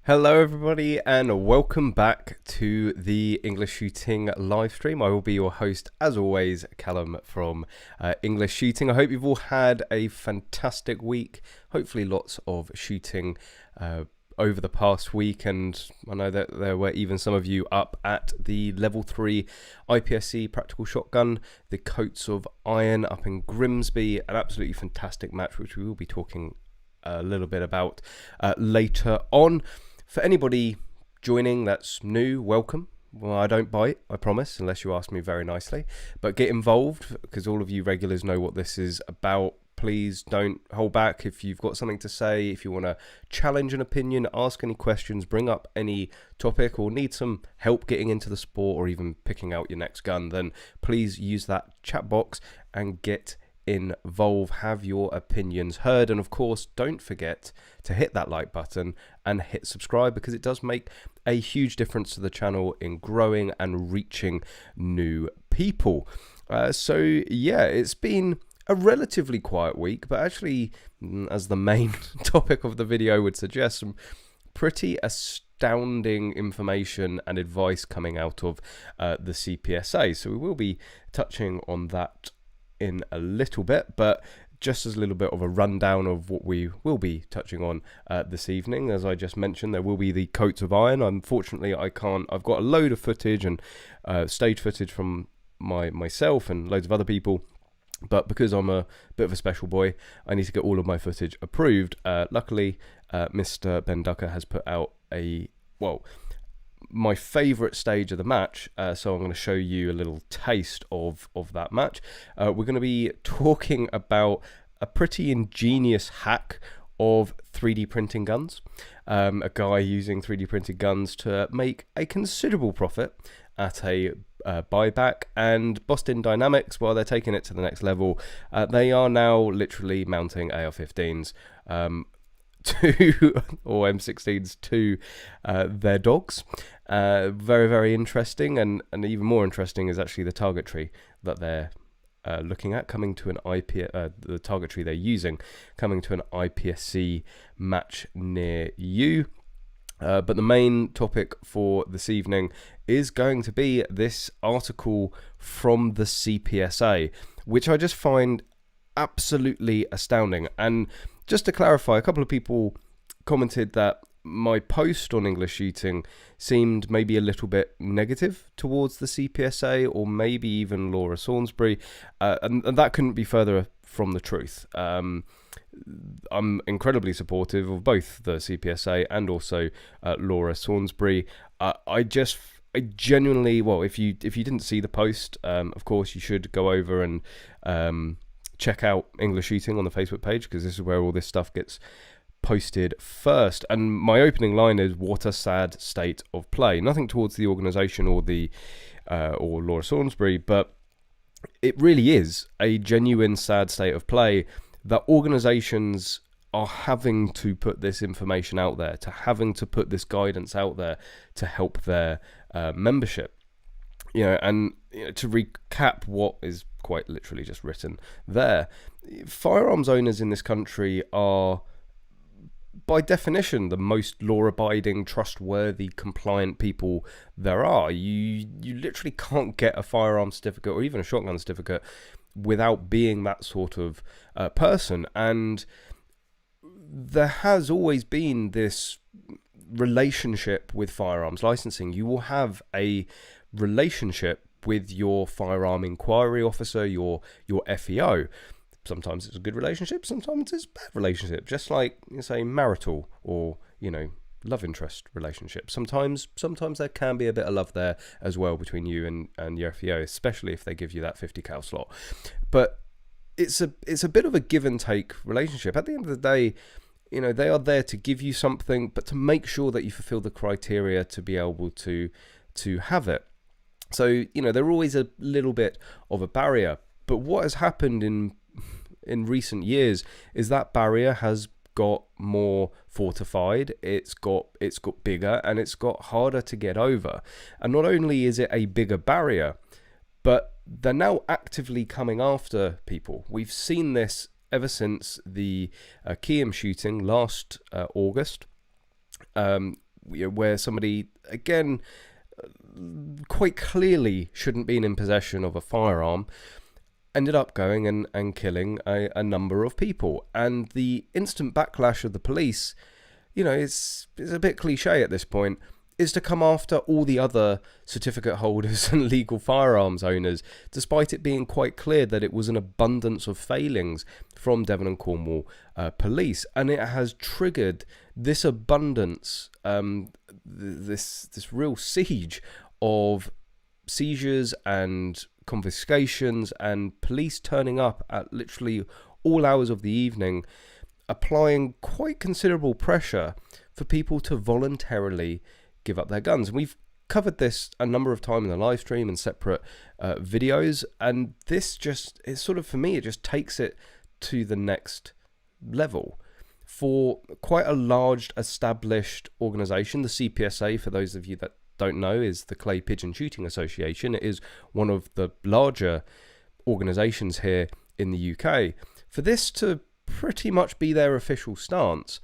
Hello everybody and welcome back to the English Shooting live stream. I will be your host as always, Callum from English Shooting. I hope you've all had a fantastic week, hopefully lots of shooting over the past week, and I know that there were even some of you up at the level 3 IPSC practical shotgun, the Coats of Iron up in Grimsby, an absolutely fantastic match which we will be talking a little bit about later on. For anybody joining that's new, welcome. Well, I don't bite, I promise, unless you ask me very nicely. But get involved, because all of you regulars know what this is about. Please don't hold back if you've got something to say, if you want to challenge an opinion, ask any questions, bring up any topic, or need some help getting into the sport or even picking out your next gun, then please use that chat box and get involve, have your opinions heard, and of course don't forget to hit that like button and hit subscribe, because it does make a huge difference to the channel in growing and reaching new people. So yeah, it's been a relatively quiet week, but actually, as the main topic of the video would suggest, some pretty astounding information and advice coming out of the CPSA. So we will be touching on that in a little bit, but just as a little bit of a rundown of what we will be touching on this evening. As I just mentioned, there will be the Coats of Iron. Unfortunately, I've got a load of footage and stage footage from myself and loads of other people, but because I'm a bit of a special boy, I need to get all of my footage approved. Luckily, Mr. Ben Ducker has put out my favourite stage of the match, so I'm going to show you a little taste of that match. We're going to be talking about a pretty ingenious hack of 3D printing guns. A guy using 3D printed guns to make a considerable profit at a buyback, and Boston Dynamics, while they're taking it to the next level, they are now literally mounting AR-15s or M16s to their dogs. Very, very interesting, and even more interesting is actually the target tree that they're looking at coming to an the target tree they're using coming to an IPSC match near you. But the main topic for this evening is going to be this article from the CPSA, which I just find absolutely astounding. And just to clarify, a couple of people commented that my post on English Shooting seemed maybe a little bit negative towards the CPSA, or maybe even Laura Saunsbury, and that couldn't be further from the truth. I'm incredibly supportive of both the CPSA and also Laura Saunsbury. I genuinely, if you didn't see the post, of course you should go over and check out English Shooting on the Facebook page, because this is where all this stuff gets posted first. And my opening line is, "What a sad state of play." Nothing towards the organisation or or Laura Saunsbury, but it really is a genuine sad state of play that organisations are having to put this information out there, having to put this guidance out there to help their membership. And to recap what is quite literally just written there, firearms owners in this country are, by definition, the most law-abiding, trustworthy, compliant people there are. You literally can't get a firearm certificate or even a shotgun certificate without being that sort of person. And there has always been this relationship with firearms licensing. You will have a relationship with your firearm inquiry officer, your FEO. Sometimes it's a good relationship, sometimes it's a bad relationship, just like, say, marital or love interest relationship. Sometimes there can be a bit of love there as well between you and your FEO, especially if they give you that 50 cal slot. But it's a bit of a give and take relationship. At the end of the day, they are there to give you something, but to make sure that you fulfill the criteria to be able to have it. So they're always a little bit of a barrier. But what has happened in recent years is that barrier has got more fortified, it's got bigger, and it's got harder to get over. And not only is it a bigger barrier, but they're now actively coming after people. We've seen this ever since the Keyham shooting last August. where somebody, again, quite clearly shouldn't be in possession of a firearm, ended up going and killing a number of people. And the instant backlash of the police, it's a bit cliche at this point, is to come after all the other certificate holders and legal firearms owners, despite it being quite clear that it was an abundance of failings from Devon and Cornwall police. And it has triggered this abundance, this real siege of seizures and confiscations, and police turning up at literally all hours of the evening, applying quite considerable pressure for people to voluntarily give up their guns. And we've covered this a number of times in the live stream and separate videos, and this just is sort of, for me, it just takes it to the next level. For quite a large established organization, the CPSA, for those of you that don't know, is the Clay Pigeon Shooting Association. It is one of the larger organizations here in the UK. For this to pretty much be their official stance,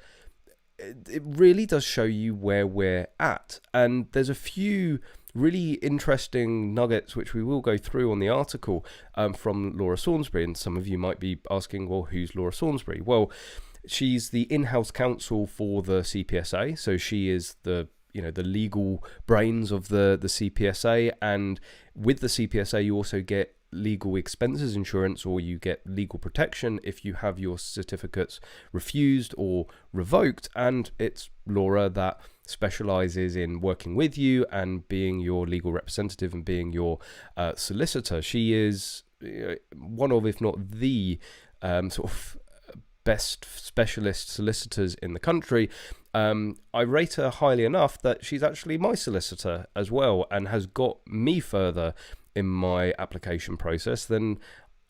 it really does show you where we're at. And there's a few really interesting nuggets which we will go through on the article from Laura Saunsbury. And some of you might be asking, well, who's Laura Saunsbury? Well, she's the in-house counsel for the CPSA, so she is the legal brains of the CPSA. And with the CPSA, you also get legal expenses insurance, or you get legal protection if you have your certificates refused or revoked. And it's Laura that specializes in working with you and being your legal representative and being your solicitor. She is one of, if not the sort of best specialist solicitors in the country. I rate her highly enough that she's actually my solicitor as well, and has got me further in my application process than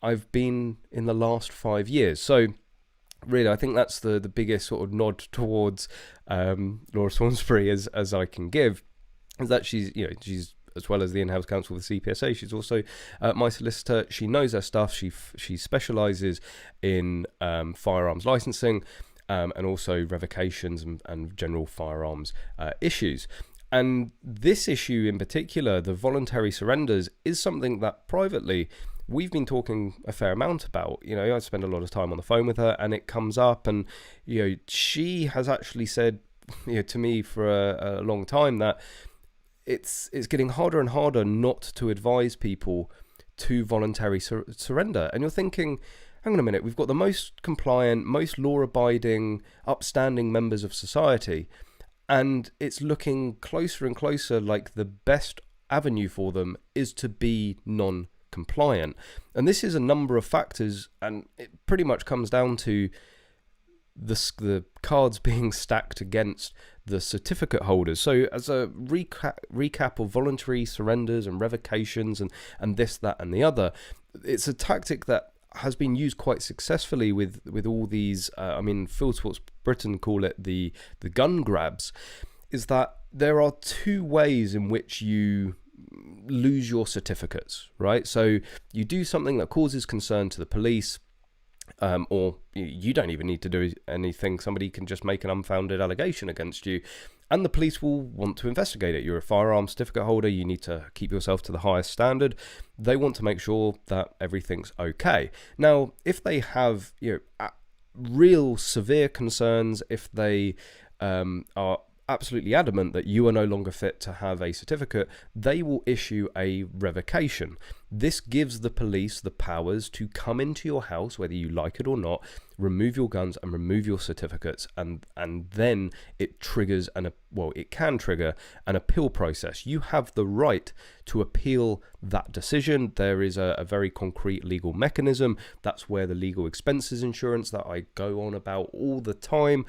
I've been in the last 5 years. So really, I think that's the biggest sort of nod towards Laura Saunsbury as I can give, is that she's as well as the in-house counsel for the CPSA, she's also my solicitor. She knows her stuff. She specialises in firearms licensing and also revocations and general firearms issues. And this issue in particular, the voluntary surrenders, is something that privately we've been talking a fair amount about. I spend a lot of time on the phone with her, and it comes up, and she has actually said to me for a long time that it's getting harder and harder not to advise people to voluntary surrender. And you're thinking, hang on a minute, we've got the most compliant, most law-abiding, upstanding members of society, and it's looking closer and closer like the best avenue for them is to be non-compliant. And this is a number of factors, and it pretty much comes down to the cards being stacked against the certificate holders. So as a recap of voluntary surrenders and revocations and this, that, and the other, it's a tactic that has been used quite successfully with all these, Field Sports Britain call it the gun grabs, is that there are two ways in which you lose your certificates, right? So you do something that causes concern to the police, or you don't even need to do anything. Somebody can just make an unfounded allegation against you, and the police will want to investigate it. You're a firearms certificate holder. You need to keep yourself to the highest standard. They want to make sure that everything's okay. Now, if they have real severe concerns, if they are absolutely adamant that you are no longer fit to have a certificate, they will issue a revocation. This gives the police the powers to come into your house, whether you like it or not, remove your guns and remove your certificates, and then it triggers it can trigger an appeal process. You have the right to appeal that decision. There is a very concrete legal mechanism. That's where the legal expenses insurance that I go on about all the time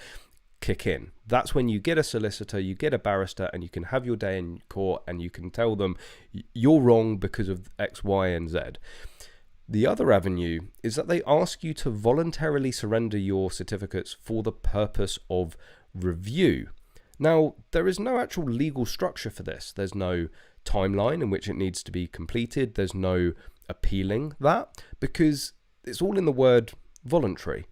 kick in. That's when you get a solicitor, you get a barrister, and you can have your day in court, and you can tell them you're wrong because of X, Y, and Z. The other avenue is that they ask you to voluntarily surrender your certificates for the purpose of review. Now, there is no actual legal structure for this. There's no timeline in which it needs to be completed. There's no appealing that, because it's all in the word voluntary.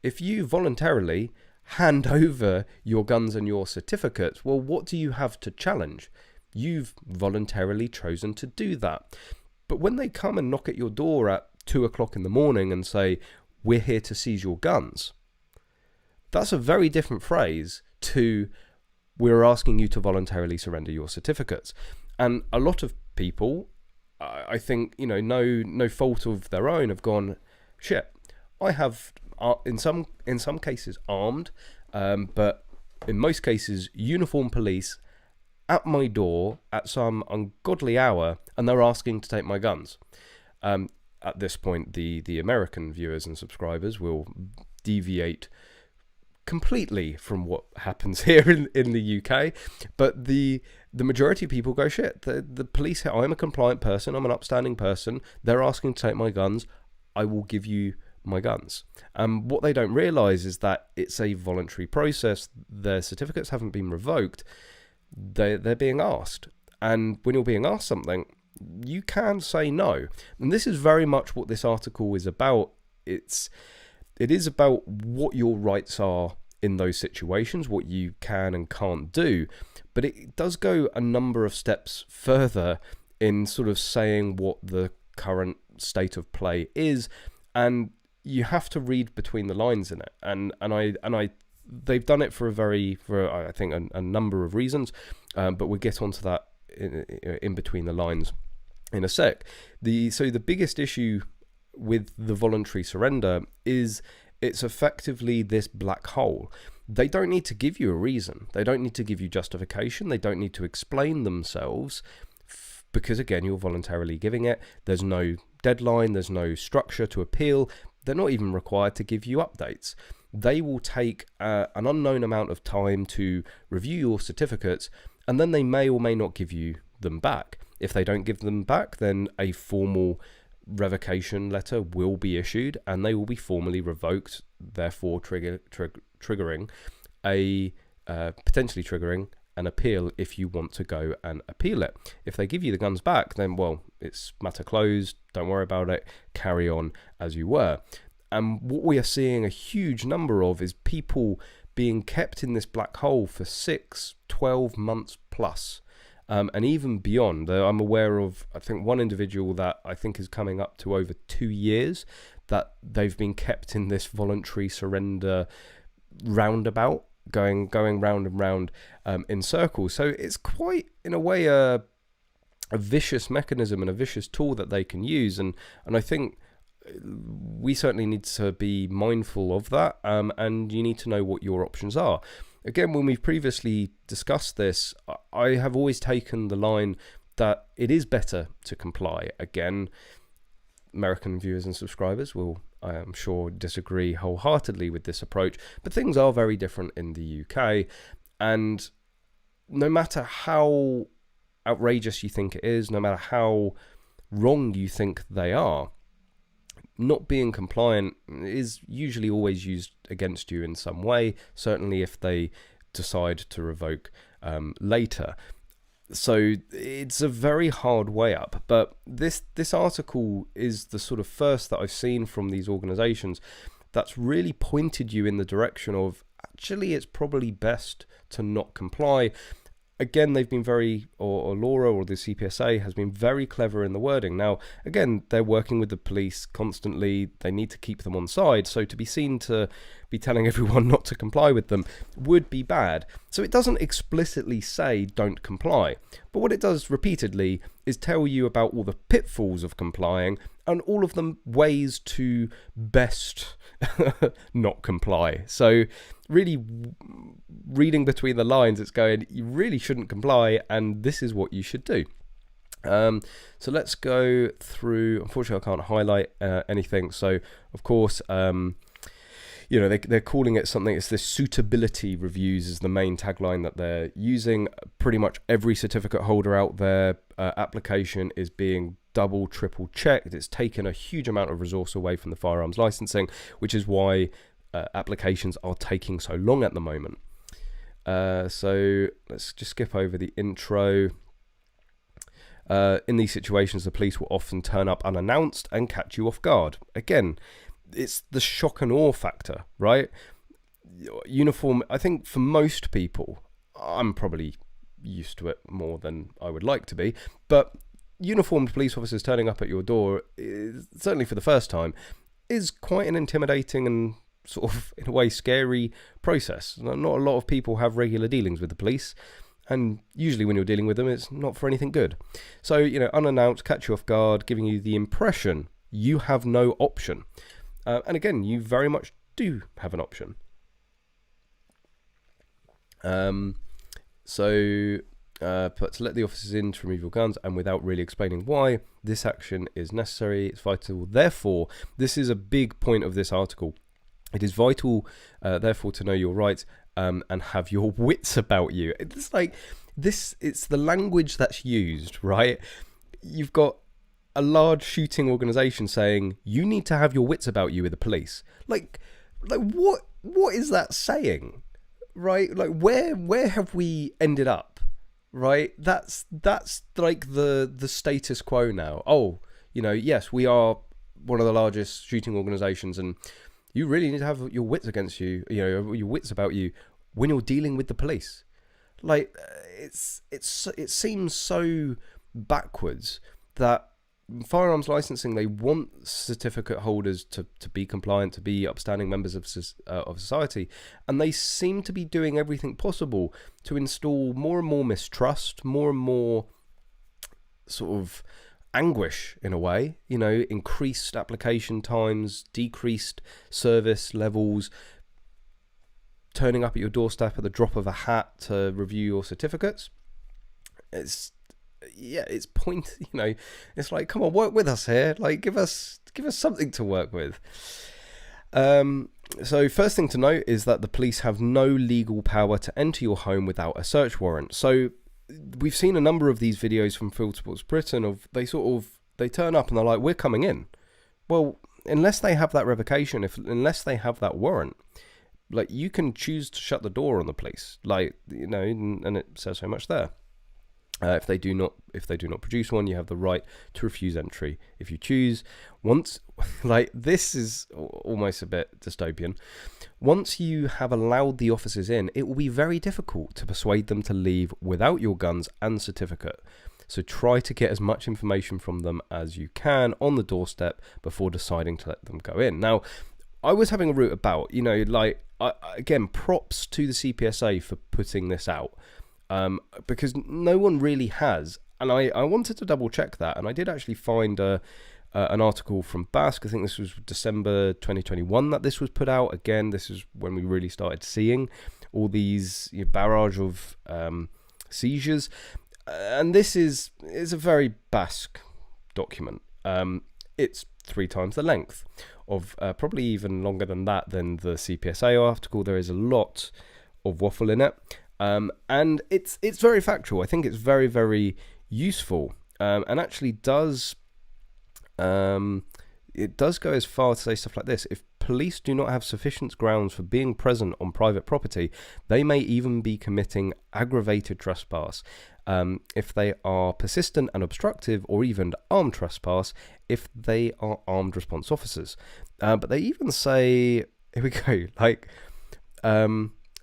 If you voluntarily hand over your guns and your certificates, well, what do you have to challenge? You've voluntarily chosen to do that. But when they come and knock at your door at 2 o'clock in the morning and say, we're here to seize your guns, that's a very different phrase to, we're asking you to voluntarily surrender your certificates. And a lot of people, I think, no fault of their own, have gone, shit, I have, in some cases, armed, but in most cases, uniformed police at my door at some ungodly hour, and they're asking to take my guns. At this point, the American viewers and subscribers will deviate completely from what happens here in the UK, but the majority of people go, shit, the police, I'm a compliant person, I'm an upstanding person, they're asking to take my guns, I will give you my guns. What they don't realise is that it's a voluntary process. Their certificates haven't been revoked, they're being asked, and when you're being asked something, you can say no. And this is very much what this article is about. It is about what your rights are in those situations, what you can and can't do, but it does go a number of steps further in sort of saying what the current state of play is, and you have to read between the lines in it. And they've done it for I think a number of reasons, but we'll get onto that in between the lines in a sec. So the biggest issue with the voluntary surrender is it's effectively this black hole. They don't need to give you a reason. They don't need to give you justification. They don't need to explain themselves, because again, you're voluntarily giving it. There's no deadline. There's no structure to appeal. They're not even required to give you updates. They will take an unknown amount of time to review your certificates, and then they may or may not give you them back. If they don't give them back, then a formal revocation letter will be issued, and they will be formally revoked, therefore triggering potentially triggering an appeal if you want to go and appeal it. If they give you the guns back, then, well, it's matter closed, don't worry about it, carry on as you were. And what we are seeing a huge number of is people being kept in this black hole for 6, 12 months plus. And even beyond. I'm aware of, I think, one individual that I think is coming up to over 2 years that they've been kept in this voluntary surrender roundabout, going round and round in circles. So it's quite, in a way, a vicious mechanism and a vicious tool that they can use. And I think we certainly need to be mindful of that, and you need to know what your options are. Again, when we've previously discussed this, I have always taken the line that it is better to comply. Again, American viewers and subscribers will, I am sure, disagree wholeheartedly with this approach, but things are very different in the UK, and no matter how outrageous you think it is, no matter how wrong you think they are, not being compliant is usually always used against you in some way, certainly if they decide to revoke later. So it's a very hard way up. But this article is the sort of first that I've seen from these organisations that's really pointed you in the direction of, actually, it's probably best to not comply. Again, they've been or Laura or the CPSA has been very clever in the wording. Now, again, they're working with the police constantly. They need to keep them on side. So to be seen to be telling everyone not to comply with them would be bad. So it doesn't explicitly say don't comply. But what it does repeatedly is tell you about all the pitfalls of complying and all of the ways to best not comply. So really reading between the lines, it's going, you really shouldn't comply, and this is what you should do. So let's go through. Unfortunately, I can't highlight anything. So, of course, they're calling it something. It's this suitability reviews is the main tagline that they're using. Pretty much every certificate holder out there, application is being double, triple checked. It's taken a huge amount of resource away from the firearms licensing, which is why applications are taking so long at the moment. So let's just skip over the intro. In these situations, the police will often turn up unannounced and catch you off guard. Again, it's the shock and awe factor, right? uniform, I think for most people, I'm probably used to it more than I would like to be, but uniformed police officers turning up at your door, certainly for the first time, is quite an intimidating and sort of, in a way, scary process. Not a lot of people have regular dealings with the police, and usually when you're dealing with them, it's not for anything good. So, unannounced, catch you off guard, giving you the impression you have no option. And again, you very much do have an option. But to let the officers in to remove your guns, and without really explaining why, this action is necessary, it's vital. Therefore, this is a big point of this article. It is vital, therefore, to know your rights and have your wits about you. It's like this. It's the language that's used, right? You've got a large shooting organisation saying you need to have your wits about you with the police. Like what is that saying, right? Like where have we ended up, right? That's like the status quo now. Oh, yes, we are one of the largest shooting organisations, and you really need to have your wits against you, your wits about you when you're dealing with the police. Like it seems so backwards that firearms licensing, they want certificate holders to be compliant, to be upstanding members of society, and they seem to be doing everything possible to install more and more mistrust, more and more sort of anguish in a way, increased application times, decreased service levels, turning up at your doorstep at the drop of a hat to review your certificates. It's it's like, come on, work with us here. Like, give us something to work with. So first thing to note is that the police have no legal power to enter your home without a search warrant. So we've seen a number of these videos from Field Sports Britain of they turn up and they're like, we're coming in. Well, unless they have that revocation, unless they have that warrant, like, you can choose to shut the door on the police, like, and it says so much there. If they do not produce one, you have the right to refuse entry if you choose. Once, like, this is almost a bit dystopian. Once you have allowed the officers in, it will be very difficult to persuade them to leave without your guns and certificate. So try to get as much information from them as you can on the doorstep before deciding to let them go in. Now, I was having a route about, again, props to the CPSA for putting this out. Because no one really has, and I wanted to double check that, and I did actually find an article from BASC. I think this was December 2021 that this was put out. Again, this is when we really started seeing all these barrage of seizures, and this is a very BASC document. It's 3 times the length of, probably even longer than that than the CPSA article. There is a lot of waffle in it. And it's very factual. I think it's very, very useful, and actually does go as far to say stuff like this. If police do not have sufficient grounds for being present on private property, they may even be committing aggravated trespass if they are persistent and obstructive, or even armed trespass if they are armed response officers. But they even say, here we go, like,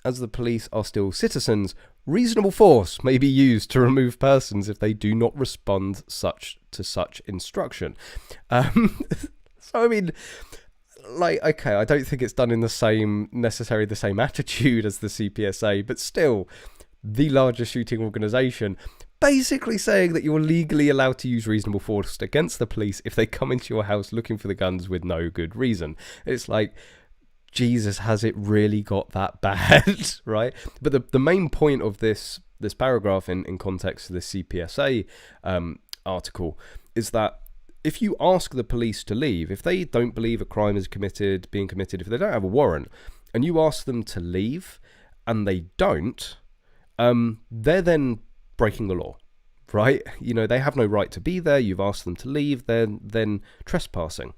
as the police are still citizens, reasonable force may be used to remove persons if they do not respond to such instruction. So, I mean, like, okay, I don't think it's done in necessarily the same attitude as the CPSA, but still, the largest shooting organisation, basically saying that you're legally allowed to use reasonable force against the police if they come into your house looking for the guns with no good reason. It's like, Jesus, has it really got that bad, right? But the main point of this paragraph in context of the CPSA article is that if you ask the police to leave, if they don't believe a crime is being committed, if they don't have a warrant, and you ask them to leave and they don't, they're then breaking the law, right? They have no right to be there. You've asked them to leave. They're then trespassing.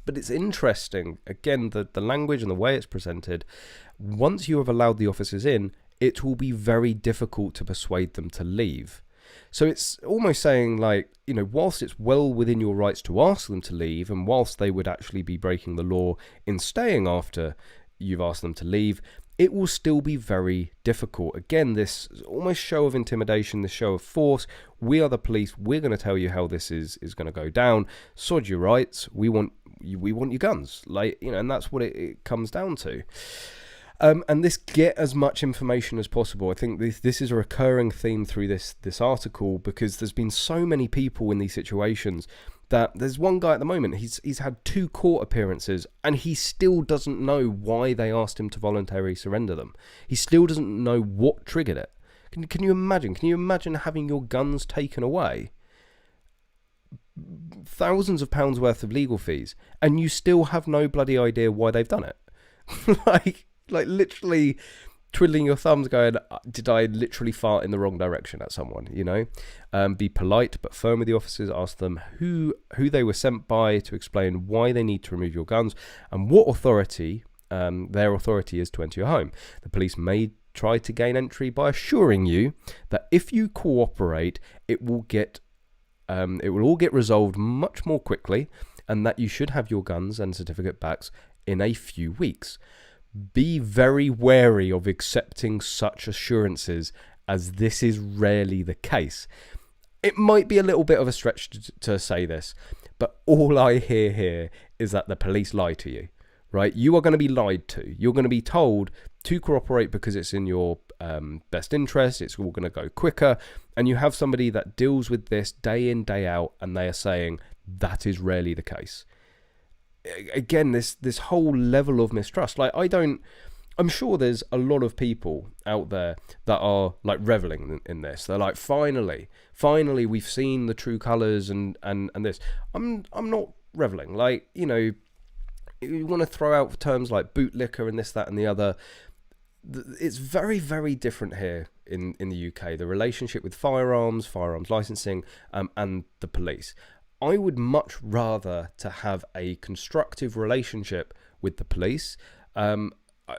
But it's interesting, again, the language and the way it's presented. Once you have allowed the officers in, it will be very difficult to persuade them to leave. So it's almost saying, like, whilst it's well within your rights to ask them to leave, and whilst they would actually be breaking the law in staying after you've asked them to leave, it will still be very difficult. Again, this almost show of intimidation, this show of force. We are the police. We're going to tell you how this is going to go down. Sod your rights. We want your guns. Like, you know, and that's what it comes down to. And this, get as much information as possible. I think this is a recurring theme through this article, because there's been so many people in these situations that there's one guy at the moment, he's had 2 court appearances and he still doesn't know why they asked him to voluntarily surrender them. He still doesn't know what triggered it. Can you imagine? Can you imagine having your guns taken away? Thousands of pounds worth of legal fees, and you still have no bloody idea why they've done it. like literally twiddling your thumbs going, did I literally fart in the wrong direction at someone, you know? Be polite but firm with the officers. Ask them who they were sent by, to explain why they need to remove your guns and what authority their authority is to enter your home. The police may try to gain entry by assuring you that if you cooperate, it will all get resolved much more quickly, and that you should have your guns and certificate back in a few weeks. Be very wary of accepting such assurances, as this is rarely the case. It might be a little bit of a stretch to say this, but all I hear here is that the police lie to you, right? You are going to be lied to. You're going to be told to cooperate because it's in your best interest. It's all going to go quicker. And you have somebody that deals with this day in, day out, and they are saying that is rarely the case. Again, this whole level of mistrust. Like, I'm sure there's a lot of people out there that are like reveling in this. They're like, finally we've seen the true colors and this. I'm not reveling. Like, you know, you want to throw out terms like bootlicker and this, that, and the other. It's very, very different here in the UK. The relationship with firearms licensing, and the police. I would much rather to have a constructive relationship with the police,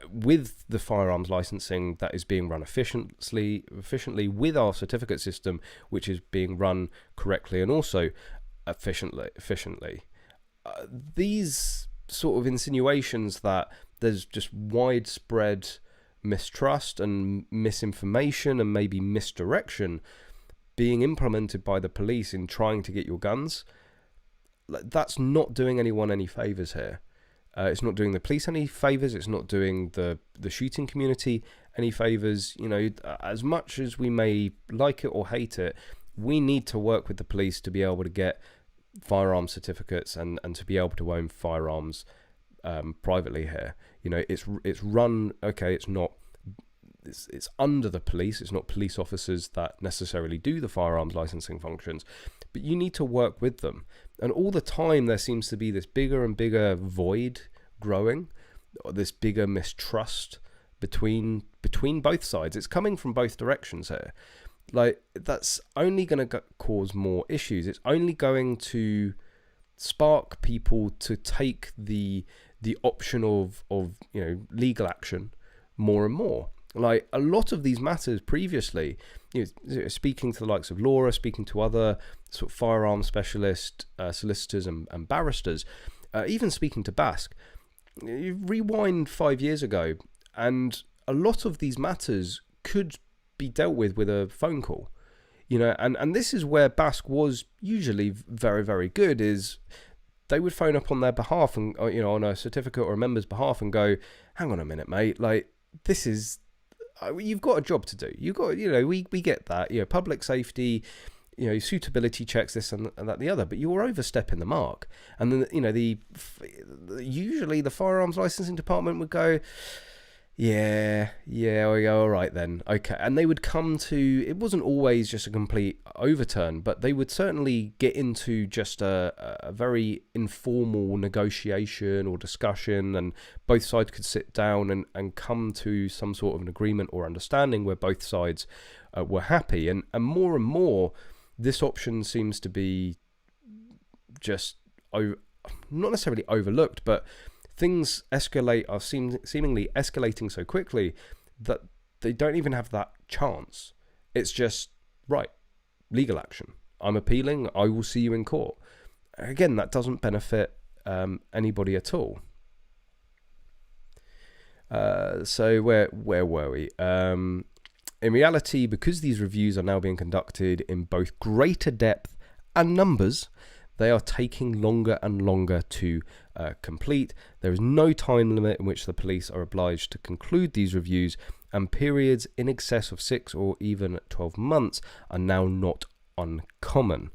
with the firearms licensing that is being run efficiently with our certificate system, which is being run correctly and also efficiently. These sort of insinuations that there's just widespread mistrust and misinformation and maybe misdirection being implemented by the police in trying to get your guns, that's not doing anyone any favors here. It's not doing the police any favors. It's not doing the shooting community any favors. You know, as much as we may like it or hate it, we need to work with the police to be able to get firearm certificates and to be able to own firearms privately here. You know, it's run, okay, it's under the police. It's not police officers that necessarily do the firearms licensing functions, but you need to work with them. And all the time there seems to be this bigger and bigger void growing, or this bigger mistrust between both sides. It's coming from both directions here. Like, that's only going to cause more issues. It's only going to spark people to take the option of you know, legal action more and more. Like, a lot of these matters previously, you know, speaking to the likes of Laura, speaking to other sort of firearms specialist solicitors and barristers, even speaking to BASC, you rewind 5 years ago, and a lot of these matters could be dealt with a phone call. You know, and this is where BASC was usually very, very good, is they would phone up on their behalf and, you know, on a certificate or a member's behalf and go, hang on a minute, mate, like, this is, you've got a job to do. You've got, you know, we get that, you know, public safety, you know, suitability checks, this and that, the other, but you're overstepping the mark. And then, you know, usually the firearms licensing department would go, yeah, all right then, okay. And they would come to, it wasn't always just a complete overturn, but they would certainly get into just a very informal negotiation or discussion, and both sides could sit down and come to some sort of an agreement or understanding where both sides were happy. And more, this option seems to be just not necessarily overlooked, but things are seemingly escalating so quickly that they don't even have that chance. It's just, right, legal action. I'm appealing. I will see you in court. Again, that doesn't benefit anybody at all. So where were we? In reality, because these reviews are now being conducted in both greater depth and numbers, they are taking longer and longer to complete. There is no time limit in which the police are obliged to conclude these reviews, and periods in excess of 6 or even 12 months are now not uncommon.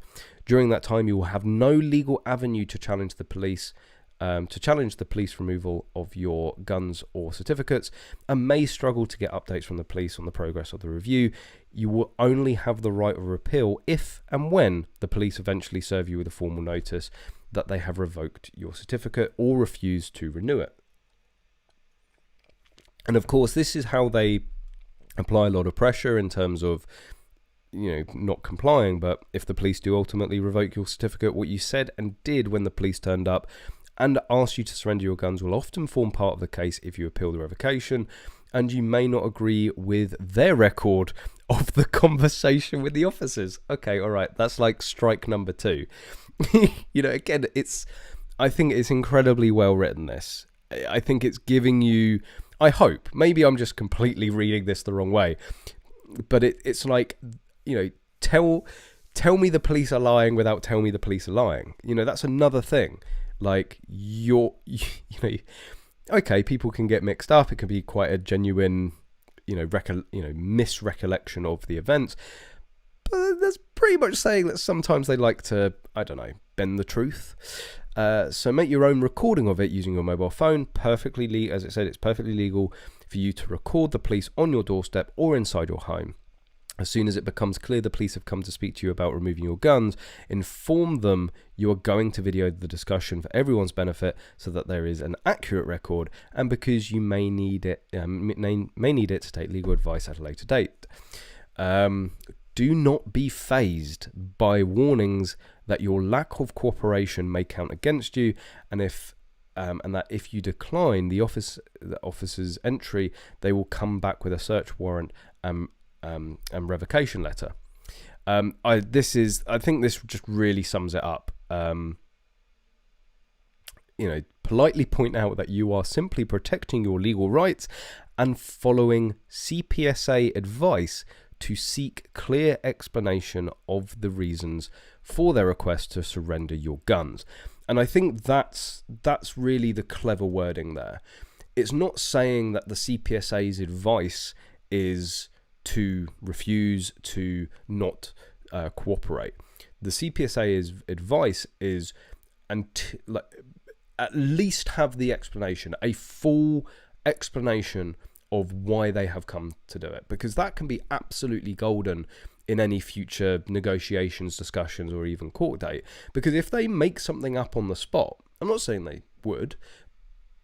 During that time, you will have no legal avenue to challenge the police removal of your guns or certificates, and may struggle to get updates from the police on the progress of the review. You will only have the right of appeal if and when the police eventually serve you with a formal notice that they have revoked your certificate or refused to renew it. And of course, this is how they apply a lot of pressure in terms of, not complying. But if the police do ultimately revoke your certificate, what you said and did when the police turned up and asked you to surrender your guns will often form part of the case if you appeal the revocation, and you may not agree with their record of the conversation with the officers. Okay, all right, that's like strike number 2. Again, I think it's incredibly well written, this. I think it's giving you, I hope, maybe I'm just completely reading this the wrong way, but it's like, tell me the police are lying without telling me the police are lying. That's another thing. Like, okay, people can get mixed up. It can be quite a genuine, misrecollection of the events. But that's pretty much saying that sometimes they like to, bend the truth. So make your own recording of it using your mobile phone. As I said, it's perfectly legal for you to record the police on your doorstep or inside your home. As soon as it becomes clear the police have come to speak to you about removing your guns, inform them you are going to video the discussion for everyone's benefit so that there is an accurate record, and because you may need it to take legal advice at a later date. Do not be fazed by warnings that your lack of cooperation may count against you, and that if you decline the officer's entry, they will come back with a search warrant and revocation letter. I think this just really sums it up. Politely point out that you are simply protecting your legal rights and following CPSA advice to seek clear explanation of the reasons for their request to surrender your guns. And I think that's really the clever wording there. It's not saying that the CPSA's advice is to refuse, to not cooperate. The CPSA's advice is at least have the explanation, a full explanation of why they have come to do it, because that can be absolutely golden in any future negotiations, discussions, or even court date. Because if they make something up on the spot, I'm not saying they would,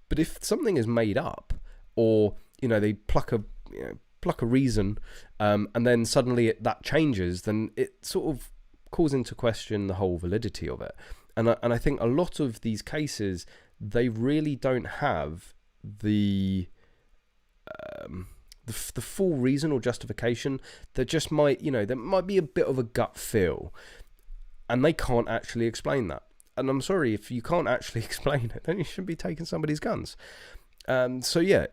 but if something is made up, or they pluck a reason, and then suddenly that changes, then it sort of calls into question the whole validity of it. And I think a lot of these cases, they really don't have the full reason or justification. There just might, there might be a bit of a gut feel, and they can't actually explain that. And I'm sorry, if you can't actually explain it, then you shouldn't be taking somebody's guns. So yeah,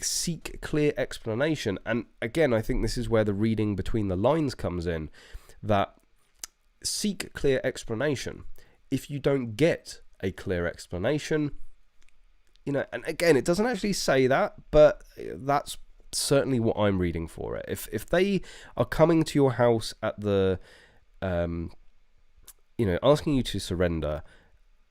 seek clear explanation. And again, I think this is where the reading between the lines comes in, that seek clear explanation. If you don't get a clear explanation, and again, it doesn't actually say that, but that's certainly what I'm reading for it. If they are coming to your house at the, asking you to surrender,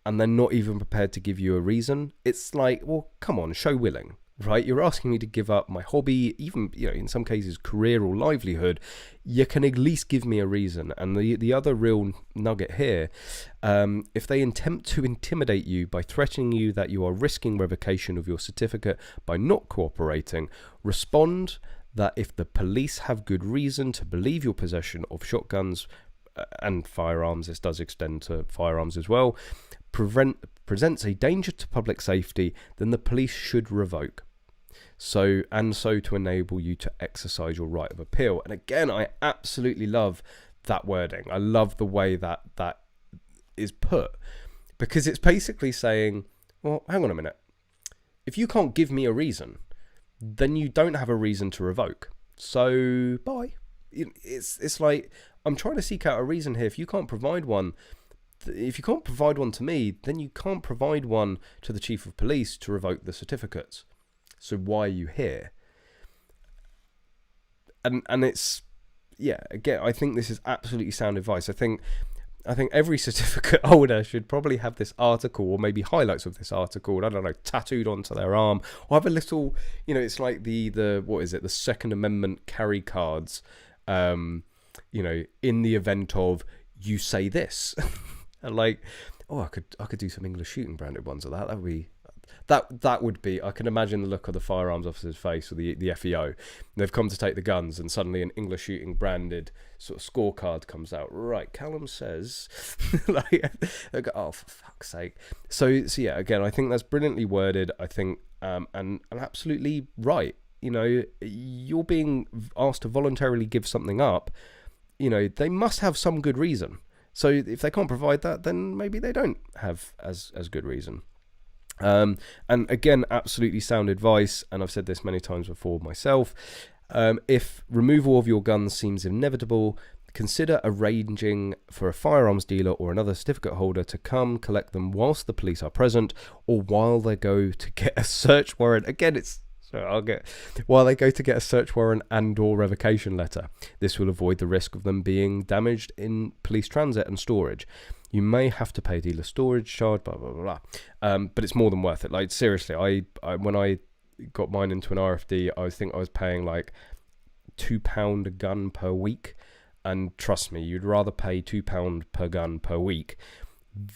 and they're not even prepared to give you a reason, it's like, well, come on, show willing, right? You're asking me to give up my hobby, even, in some cases, career or livelihood. You can at least give me a reason. And the other real nugget here, if they attempt to intimidate you by threatening you that you are risking revocation of your certificate by not cooperating, respond that if the police have good reason to believe your possession of shotguns and firearms, this does extend to firearms as well, presents a danger to public safety, then the police should revoke. So to enable you to exercise your right of appeal. And again, I absolutely love that wording. I love the way that is put, because it's basically saying, well, hang on a minute. if you can't give me a reason, then you don't have a reason to revoke. So bye. It's like, I'm trying to seek out a reason here. If you can't provide one to me, then you can't provide one to the chief of police to revoke the certificates. So why are you here? And it's, yeah, again, I think this is absolutely sound advice. I think every certificate holder should probably have this article, or maybe highlights of this article, I don't know, tattooed onto their arm, or have a little, it's like the what is it, the Second Amendment carry cards, in the event of you say this. And like, I could do some English Shooting branded ones of that. That would be, I can imagine the look of the firearms officer's face, or the FEO. They've come to take the guns, and suddenly an English Shooting branded sort of scorecard comes out. Right, Callum says, like, oh, for fuck's sake. So yeah, again, I think that's brilliantly worded. I think, and absolutely right. You're being asked to voluntarily give something up. They must have some good reason. So if they can't provide that, then maybe they don't have as good reason. And again, absolutely sound advice, and I've said this many times before myself. If removal of your guns seems inevitable, consider arranging for a firearms dealer or another certificate holder to come collect them whilst the police are present, or while they go to get a search warrant. Again, while they go to get a search warrant and/or revocation letter. This will avoid the risk of them being damaged in police transit and storage. You may have to pay a dealer storage charge, blah, blah, blah, blah. But it's more than worth it. Like, seriously, I when I got mine into an RFD, I think I was paying like £2 a gun per week. And trust me, you'd rather pay £2 per gun per week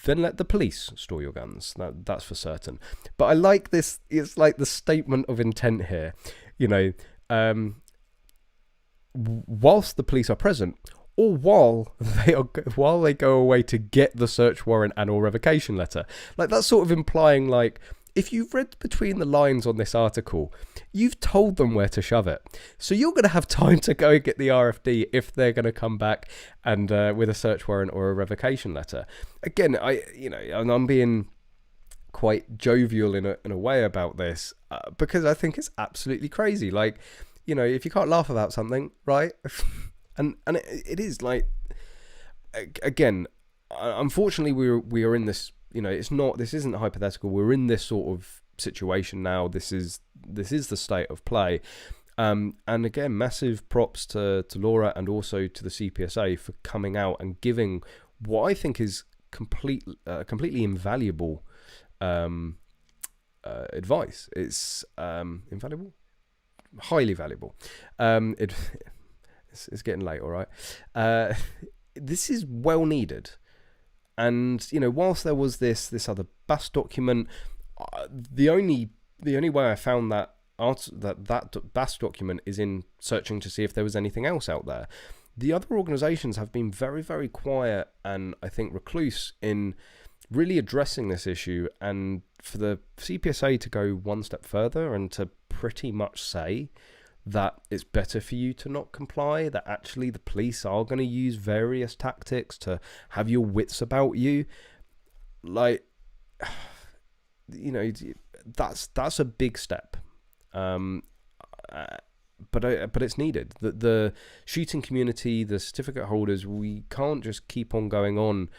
than let the police store your guns. That's for certain. But I like this. It's like the statement of intent here. Whilst the police are present, or while they go away to get the search warrant and/or revocation letter. Like, that's sort of implying, like, if you've read between the lines on this article, you've told them where to shove it. So you're going to have time to go and get the RFD if they're going to come back and with a search warrant or a revocation letter. Again, I'm being quite jovial in a way about this because I think it's absolutely crazy. Like, if you can't laugh about something, right? And it is like, again, unfortunately we are in this, this isn't hypothetical. We're in this sort of situation now. This is the state of play. And again, massive props to Laura and also to the CPSA for coming out and giving what I think is completely invaluable advice. It's invaluable, highly valuable. It's getting late, all right. This is well needed, and whilst there was this other BASC document, the only way I found that BASC document is in searching to see if there was anything else out there. The other organisations have been very, very quiet and I think recluse in really addressing this issue, and for the CPSA to go one step further and to pretty much say that it's better for you to not comply, that actually the police are going to use various tactics to have your wits about you. Like, that's a big step. But it's needed. The shooting community, the certificate holders, we can't just keep on going on,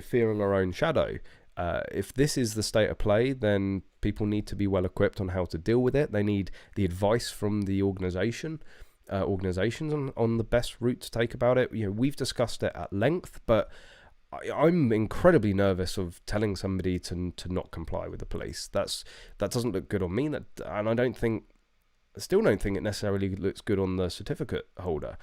fearing our own shadow. If this is the state of play, then people need to be well equipped on how to deal with it. They need the advice from the organisations on the best route to take about it. We've discussed it at length, but I'm incredibly nervous of telling somebody to not comply with the police. That doesn't look good on me, and I still don't think it necessarily looks good on the certificate holder.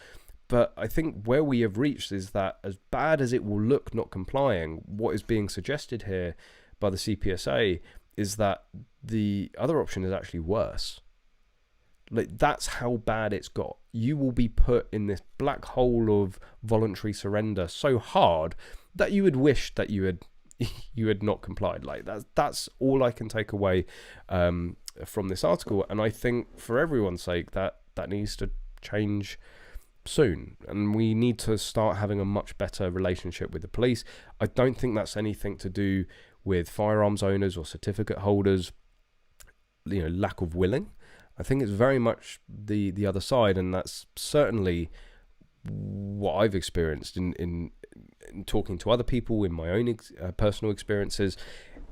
But I think where we have reached is that, as bad as it will look not complying, what is being suggested here by the CPSA is that the other option is actually worse. Like, that's how bad it's got. You will be put in this black hole of voluntary surrender so hard that you would wish that you had not complied. Like, that's all I can take away from this article. And I think for everyone's sake that needs to change soon, and we need to start having a much better relationship with the police. I don't think that's anything to do with firearms owners or certificate holders. lack of willing. I think it's very much the other side, and that's certainly what I've experienced in talking to other people, in my own personal experiences.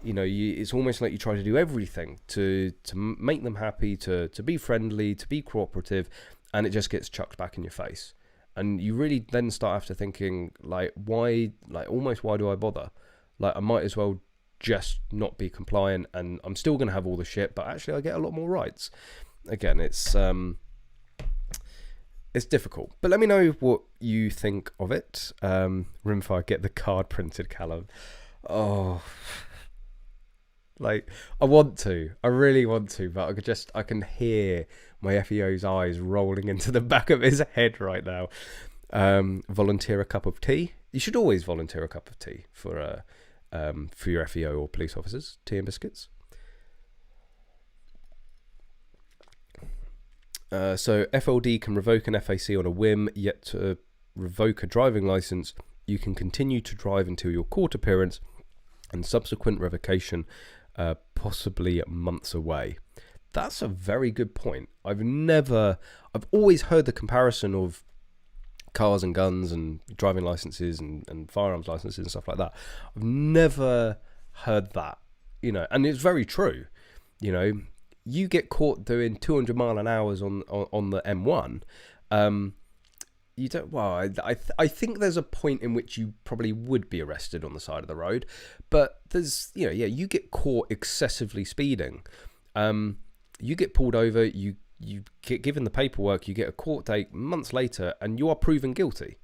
It's almost like you try to do everything to make them happy, to be friendly, to be cooperative, and it just gets chucked back in your face. And you really then start after thinking, why do I bother? I might as well just not be compliant, and I'm still going to have all the shit, but actually I get a lot more rights. Again, it's difficult. But let me know what you think of it. Rimfire, get the card printed, Callum. Oh, I really want to, but I can hear my FEO's eyes rolling into the back of his head right now. Volunteer a cup of tea. You should always volunteer a cup of tea for your FEO or police officers. Tea and biscuits. So FLD can revoke an FAC on a whim, yet to revoke a driving license, you can continue to drive until your court appearance and subsequent revocation, possibly months away. That's a very good point. I've always heard the comparison of cars and guns and driving licenses and firearms licenses and stuff like that. I've never heard that, and it's very true. You get caught doing 200 mile an hour on the M1. You don't. Well, I think there's a point in which you probably would be arrested on the side of the road, but there's you get caught excessively speeding. You get pulled over, you get given the paperwork, you get a court date months later, and you are proven guilty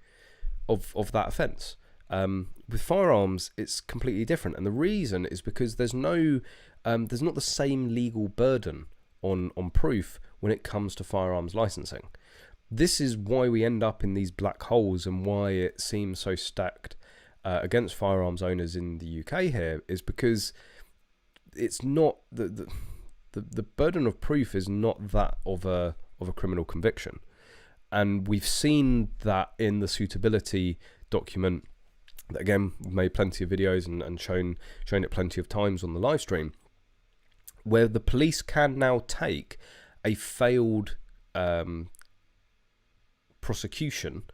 of that offence. With firearms, it's completely different, and the reason is because there's not the same legal burden on proof when it comes to firearms licensing. This is why we end up in these black holes, and why it seems so stacked against firearms owners in the UK here, is because it's not the burden of proof is not that of a criminal conviction. And we've seen that in the suitability document that, again, we've made plenty of videos and shown it plenty of times on the live stream, where the police can now take a failed prosecution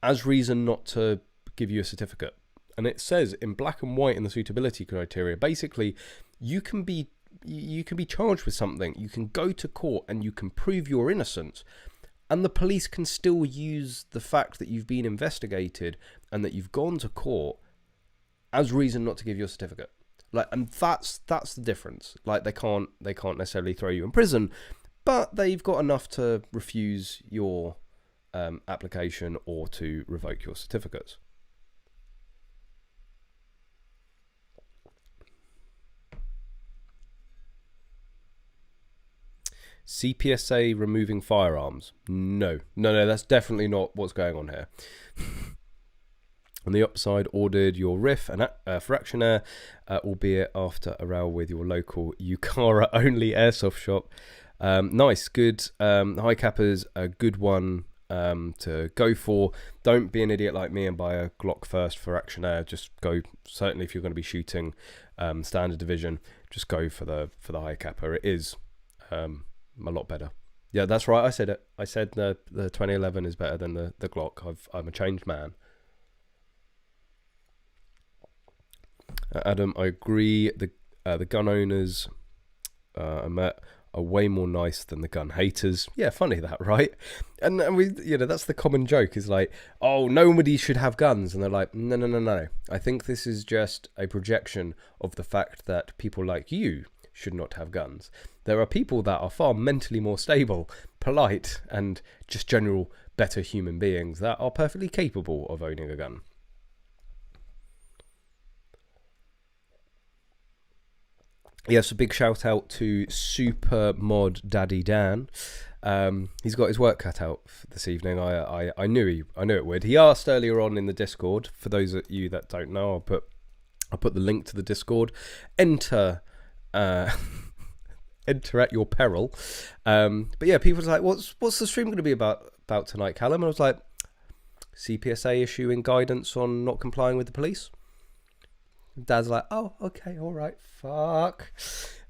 as reason not to give you a certificate. And it says in black and white in the suitability criteria, basically, you can be charged with something, you can go to court and you can prove your innocence, and the police can still use the fact that you've been investigated and that you've gone to court as reason not to give you a certificate. And that's the difference. They can't necessarily throw you in prison, but they've got enough to refuse your application or to revoke your certificates. CPSA removing firearms. No, that's definitely not what's going on here. On the upside, ordered your RIF and for Action Air, albeit after a row with your local Ucara only airsoft shop. Nice, good. High capper's a good one to go for. Don't be an idiot like me and buy a Glock first for Action Air. Just go, certainly if you're going to be shooting standard division, just go for the high capper. It is a lot better. Yeah, that's right. I said it. I said the 2011 is better than the Glock. I'm a changed man. Adam, I agree. The gun owners I met are way more nice than the gun haters. Yeah, funny that, right? And we, that's the common joke, is like, oh, nobody should have guns, and they're like, no. I think this is just a projection of the fact that people like you should not have guns. There are people that are far mentally more stable, polite, and just general better human beings that are perfectly capable of owning a gun. Yes, a big shout out to Super Mod Daddy Dan. He's got his work cut out this evening. I knew it would. He asked earlier on in the Discord. For those of you that don't know, I'll put the link to the Discord. Enter at your peril. But yeah, people were like, what's the stream going to be about tonight, Callum? And I was like, CPSA issuing guidance on not complying with the police. Dad's like, oh, okay, all right, fuck.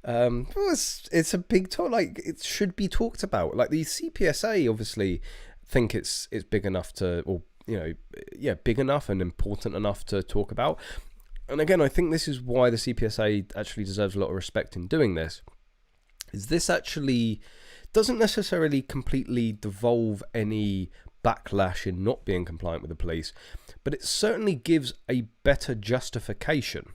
It's a big talk. Like, it should be talked about. Like, the CPSA obviously think it's big enough to, or big enough and important enough to talk about. And again, I think this is why the CPSA actually deserves a lot of respect in doing this. Is this actually doesn't necessarily completely devolve any backlash in not being compliant with the police, but it certainly gives a better justification.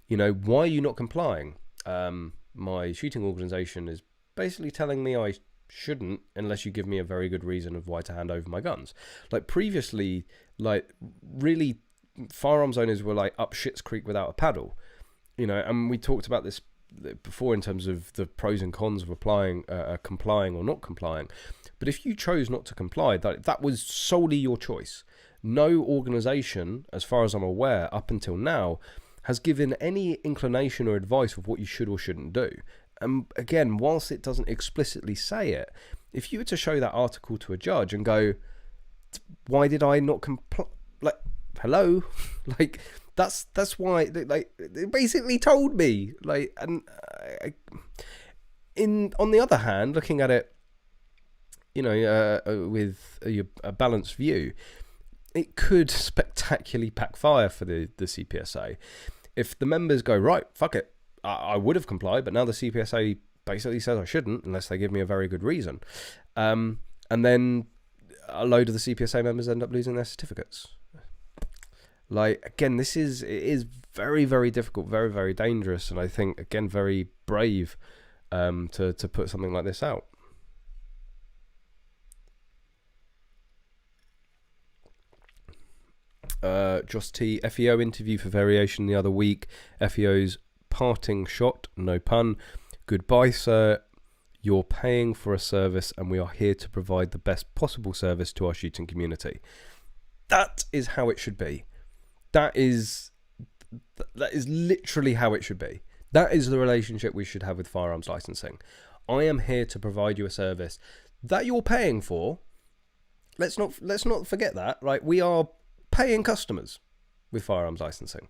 Why are you not complying? My shooting organisation is basically telling me I shouldn't unless you give me a very good reason of why to hand over my guns. Like previously, like really firearms owners were like up shit's creek without a paddle, and we talked about this before in terms of the pros and cons of complying or not complying. But if you chose not to comply, that was solely your choice. No organisation, as far as I'm aware, up until now, has given any inclination or advice of what you should or shouldn't do. And again, whilst it doesn't explicitly say it, if you were to show that article to a judge and go, why did I not comply? Like, hello? Like, that's why, like, they basically told me. Like, and on the other hand, looking at it, with a balanced view, it could spectacularly backfire for the CPSA. If the members go, right, fuck it, I would have complied, but now the CPSA basically says I shouldn't unless they give me a very good reason. And then a load of the CPSA members end up losing their certificates. Like, again, it is very, very difficult, very, very dangerous, and I think, again, very brave to put something like this out. Joss T, FEO interview for Variation the other week. FEO's parting shot, no pun. Goodbye, sir. You're paying for a service, and we are here to provide the best possible service to our shooting community. That is how it should be. That is literally how it should be. That is the relationship we should have with firearms licensing. I am here to provide you a service that you're paying for. Let's not forget that. Right, we are paying customers with firearms licensing.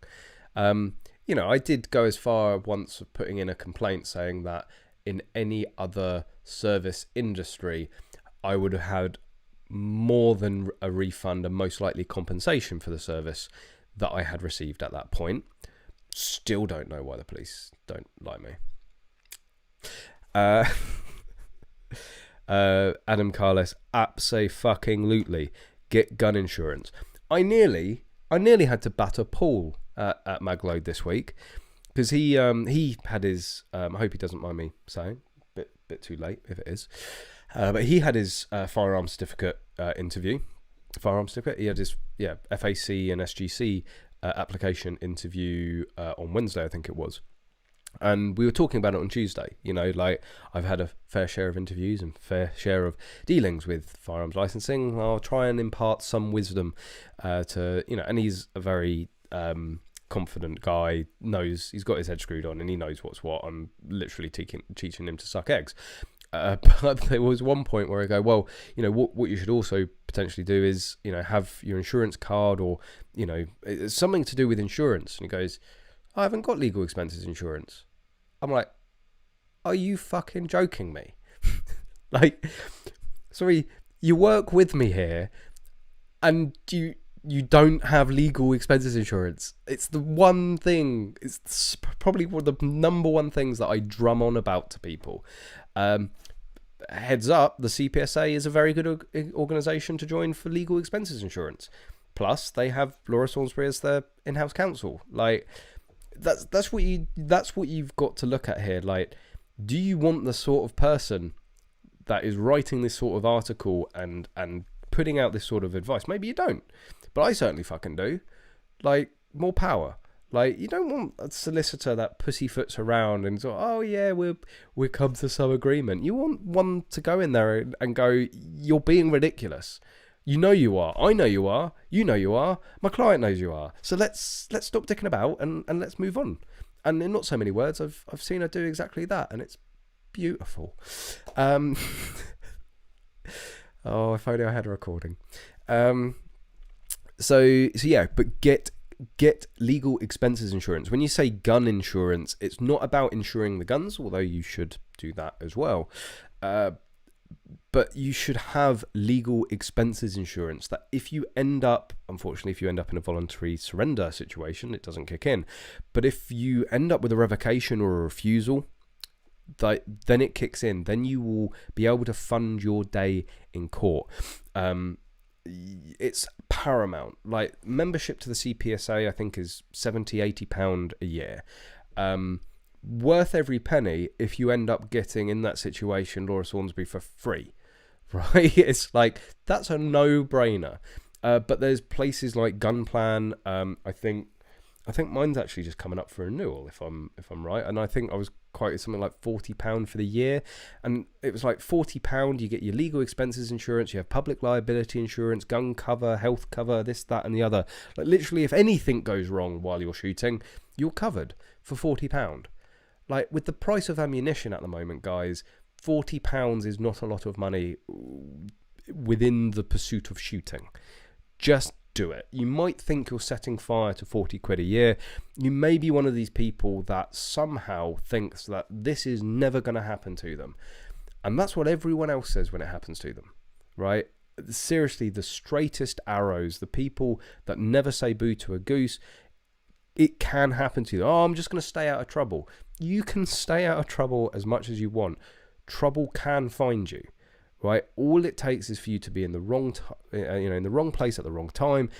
I did go as far once of putting in a complaint saying that in any other service industry, I would have had more than a refund and most likely compensation for the service that I had received at that point. Still don't know why the police don't like me. Adam Carles, abso-fucking-lutely get gun insurance. I nearly had to batter Paul at Magload this week because he had his. I hope he doesn't mind me saying, bit too late if it is, but he had his firearms certificate interview. Firearms certificate. He had his FAC and SGC application interview on Wednesday, I think it was. And we were talking about it on Tuesday. Like, I've had a fair share of interviews and fair share of dealings with firearms licensing. I'll try and impart some wisdom to, and he's a very confident guy, knows, he's got his head screwed on and he knows what's what. I'm literally teaching him to suck eggs. But there was one point where I go, well, what you should also potentially do is, have your insurance card or, it's something to do with insurance. And he goes, I haven't got legal expenses insurance. I'm like, are you fucking joking me? Like, sorry, you work with me here and you don't have legal expenses insurance. It's the one thing, it's probably one of the number one things that I drum on about to people. Heads up, the CPSA is a very good organisation to join for legal expenses insurance. Plus, they have Laura Saunsbury as their in-house counsel. Like, that's what you've got to look at here. Like, do you want the sort of person that is writing this sort of article and putting out this sort of advice? Maybe you don't, but I certainly fucking do. Like, more power. Like, you don't want a solicitor that pussyfoots around and so, oh yeah, we'll come to some agreement. You want one to go in there and go, you're being ridiculous. You know you are. I know you are. You know you are. My client knows you are. So let's stop dicking about and let's move on. And in not so many words, I've seen her do exactly that, and it's beautiful. Oh, if only I had a recording. So yeah, but get get legal expenses insurance. When you say gun insurance, it's not about insuring the guns, although you should do that as well. But you should have legal expenses insurance that if you end up, unfortunately, if you end up in a voluntary surrender situation, it doesn't kick in. But if you end up with a revocation or a refusal, then it kicks in. Then you will be able to fund your day in court. It's paramount. Like, membership to the CPSA, I think, is £70-80 a year. Worth every penny if you end up getting in that situation Laura Saunsbury for free, right? It's like, that's a no-brainer. But there's places like Gunplan. I think mine's actually just coming up for renewal, if I'm right. And I think I was quoted something like £40 for the year, and it was like £40. You get your legal expenses insurance, you have public liability insurance, gun cover, health cover, this, that, and the other. Like, literally, if anything goes wrong while you're shooting, you're covered for £40. Like, with the price of ammunition at the moment, guys, £40 is not a lot of money within the pursuit of shooting. Just do it. You might think you're setting fire to 40 quid a year. You may be one of these people that somehow thinks that this is never going to happen to them. And that's what everyone else says when it happens to them, right? Seriously, the straightest arrows, the people that never say boo to a goose, it can happen to you. Oh, I'm just going to stay out of trouble. You can stay out of trouble as much as you want. Trouble can find you, right? All it takes is for you to be in the wrong, in the wrong place at the wrong time,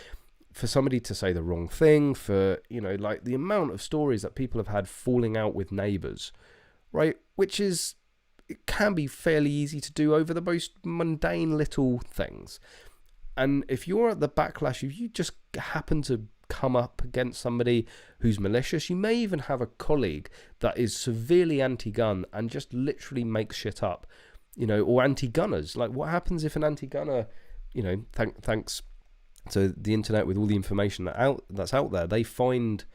for somebody to say the wrong thing, for, like the amount of stories that people have had falling out with neighbours, right? Which is, it can be fairly easy to do over the most mundane little things. And if you're at the backlash, if you just happen to come up against somebody who's malicious, you may even have a colleague that is severely anti-gun and just literally makes shit up, or anti-gunners. Like, what happens if an anti-gunner, thanks to the internet with all the information that's out there, they find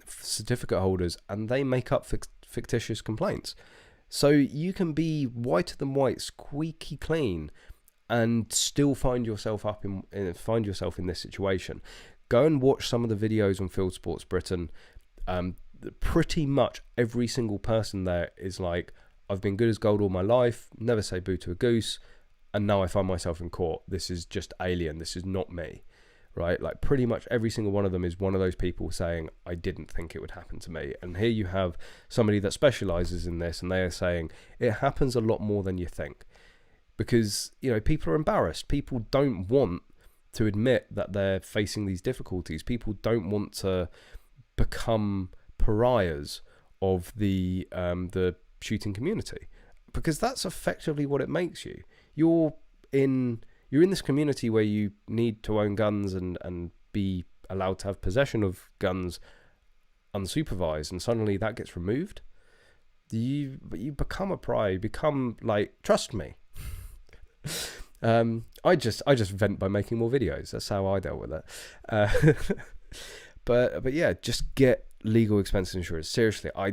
certificate holders and they make up fictitious complaints. So you can be whiter than white, squeaky clean, and still find yourself in this situation. Go and watch some of the videos on Field Sports Britain. Pretty much every single person there is like, I've been good as gold all my life, never say boo to a goose, and now I find myself in court. This is just alien. This is not me, right? Like, pretty much every single one of them is one of those people saying, I didn't think it would happen to me. And here you have somebody that specializes in this, and they are saying it happens a lot more than you think. Because, people are embarrassed. People don't want to admit that they're facing these difficulties. People don't want to become pariahs of the shooting community, because that's effectively what it makes you. You're in this community where you need to own guns and be allowed to have possession of guns unsupervised, and suddenly that gets removed. You become a pariah. You become like, trust me. I just vent by making more videos. That's how I dealt with it. But yeah, just get legal expense insurance. Seriously, I'll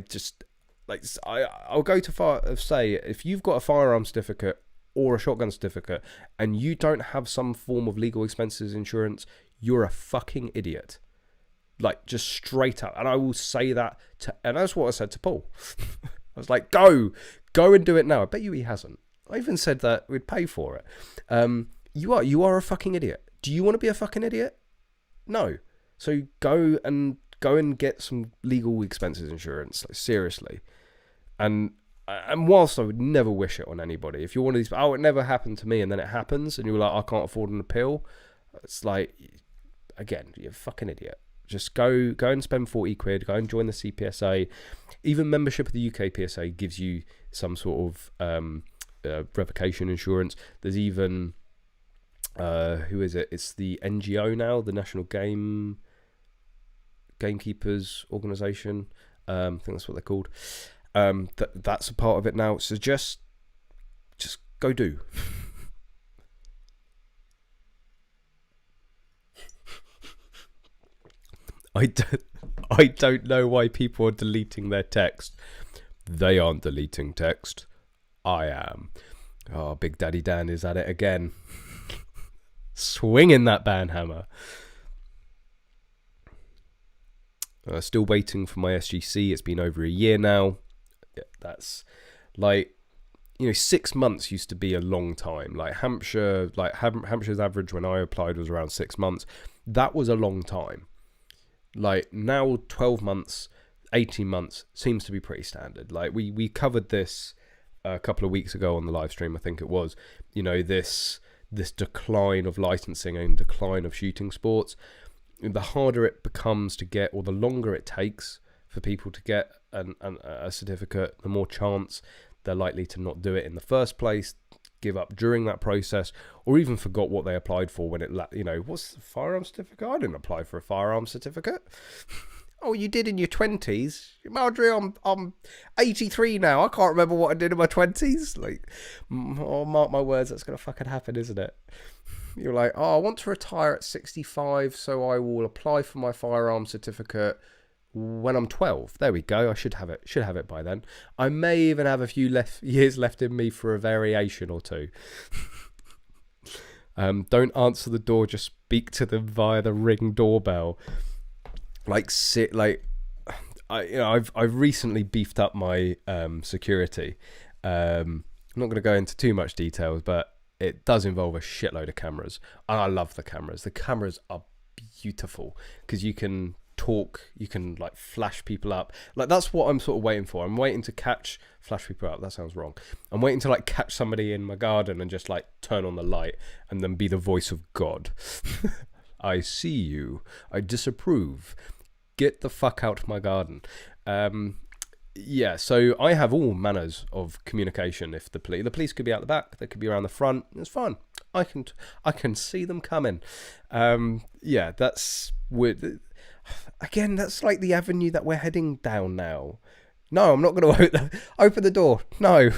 go to far as say, if you've got a firearm certificate or a shotgun certificate and you don't have some form of legal expenses insurance, you're a fucking idiot. Like, just straight up. And I will say that and that's what I said to Paul. I was like, go and do it now. I bet you he hasn't. I even said that we'd pay for it. You are a fucking idiot. Do you want to be a fucking idiot? No. So go and get some legal expenses insurance. Like, seriously. And whilst I would never wish it on anybody, if you're one of these, it never happened to me, and then it happens, and you're like, I can't afford an appeal. It's like, again, you're a fucking idiot. Just go and spend 40 quid. Go and join the CPSA. Even membership of the UK PSA gives you some sort of revocation insurance. There's even who is it? It's the NGO now, the National Gamekeepers Organisation. I think that's what they're called. That's a part of it now. So just go do. I don't know why people are deleting their text. They aren't deleting text. I am. Oh, Big Daddy Dan is at it again. Swinging that banhammer. Still waiting for my SGC. It's been over a year now. That's like, 6 months used to be a long time. Like Hampshire's average when I applied was around 6 months. That was a long time. Like now 12 months, 18 months seems to be pretty standard. Like we covered this a couple of weeks ago on the live stream, I think it was, this decline of licensing and decline of shooting sports. The harder it becomes to get, or the longer it takes for people to get a certificate, the more chance they're likely to not do it in the first place, give up during that process, or even forgot what they applied for when what's the firearm certificate? I didn't apply for a firearm certificate. Oh, you did in your 20s? Marjorie, I'm 83 now. I can't remember what I did in my 20s. Like, oh, mark my words, that's going to fucking happen, isn't it? You're like, oh, I want to retire at 65, so I will apply for my firearm certificate when I'm 12. There we go. I should have it by then. I may even have a few years left in me for a variation or two. Don't answer the door. Just speak to them via the Ring doorbell. I've recently beefed up my security. I'm not going to go into too much details, but it does involve a shitload of cameras. And I love the cameras. The cameras are beautiful because you can talk, you can like flash people up. Like that's what I'm sort of waiting for. I'm waiting to flash people up. That sounds wrong. I'm waiting to like catch somebody in my garden and just like turn on the light and then be the voice of God. I see you. I disapprove. Get the fuck out of my garden. Yeah, so I have all manners of communication. If the police could be out the back, they could be around the front. It's fine. I can see them coming. Yeah, that's weird. Again, that's like the avenue that we're heading down now. No, I'm not going to open the door. No,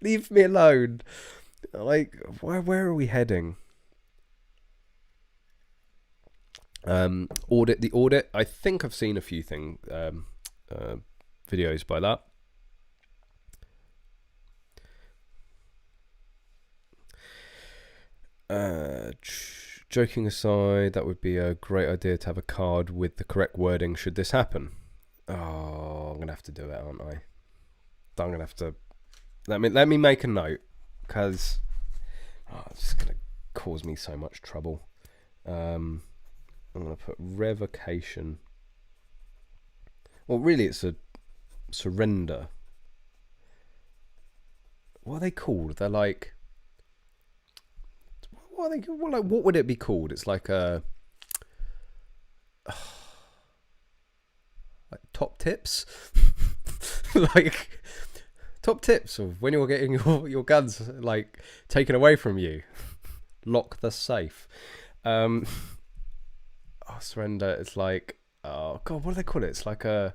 leave me alone. Like, where are we heading? The audit. I think I've seen a few videos by that. Joking aside, that would be a great idea to have a card with the correct wording should this happen. Oh, I'm gonna have to do it, aren't I? I'm gonna have to let me make a note because it's just gonna cause me so much trouble. I'm gonna put revocation. Well, really, it's a surrender. What are they called? They're like, what are they? Well, like, what would it be called? It's like a like top tips, like top tips of when you're getting your guns like taken away from you. Lock the safe. Surrender. It's like, oh god, what do they call it? It's like a.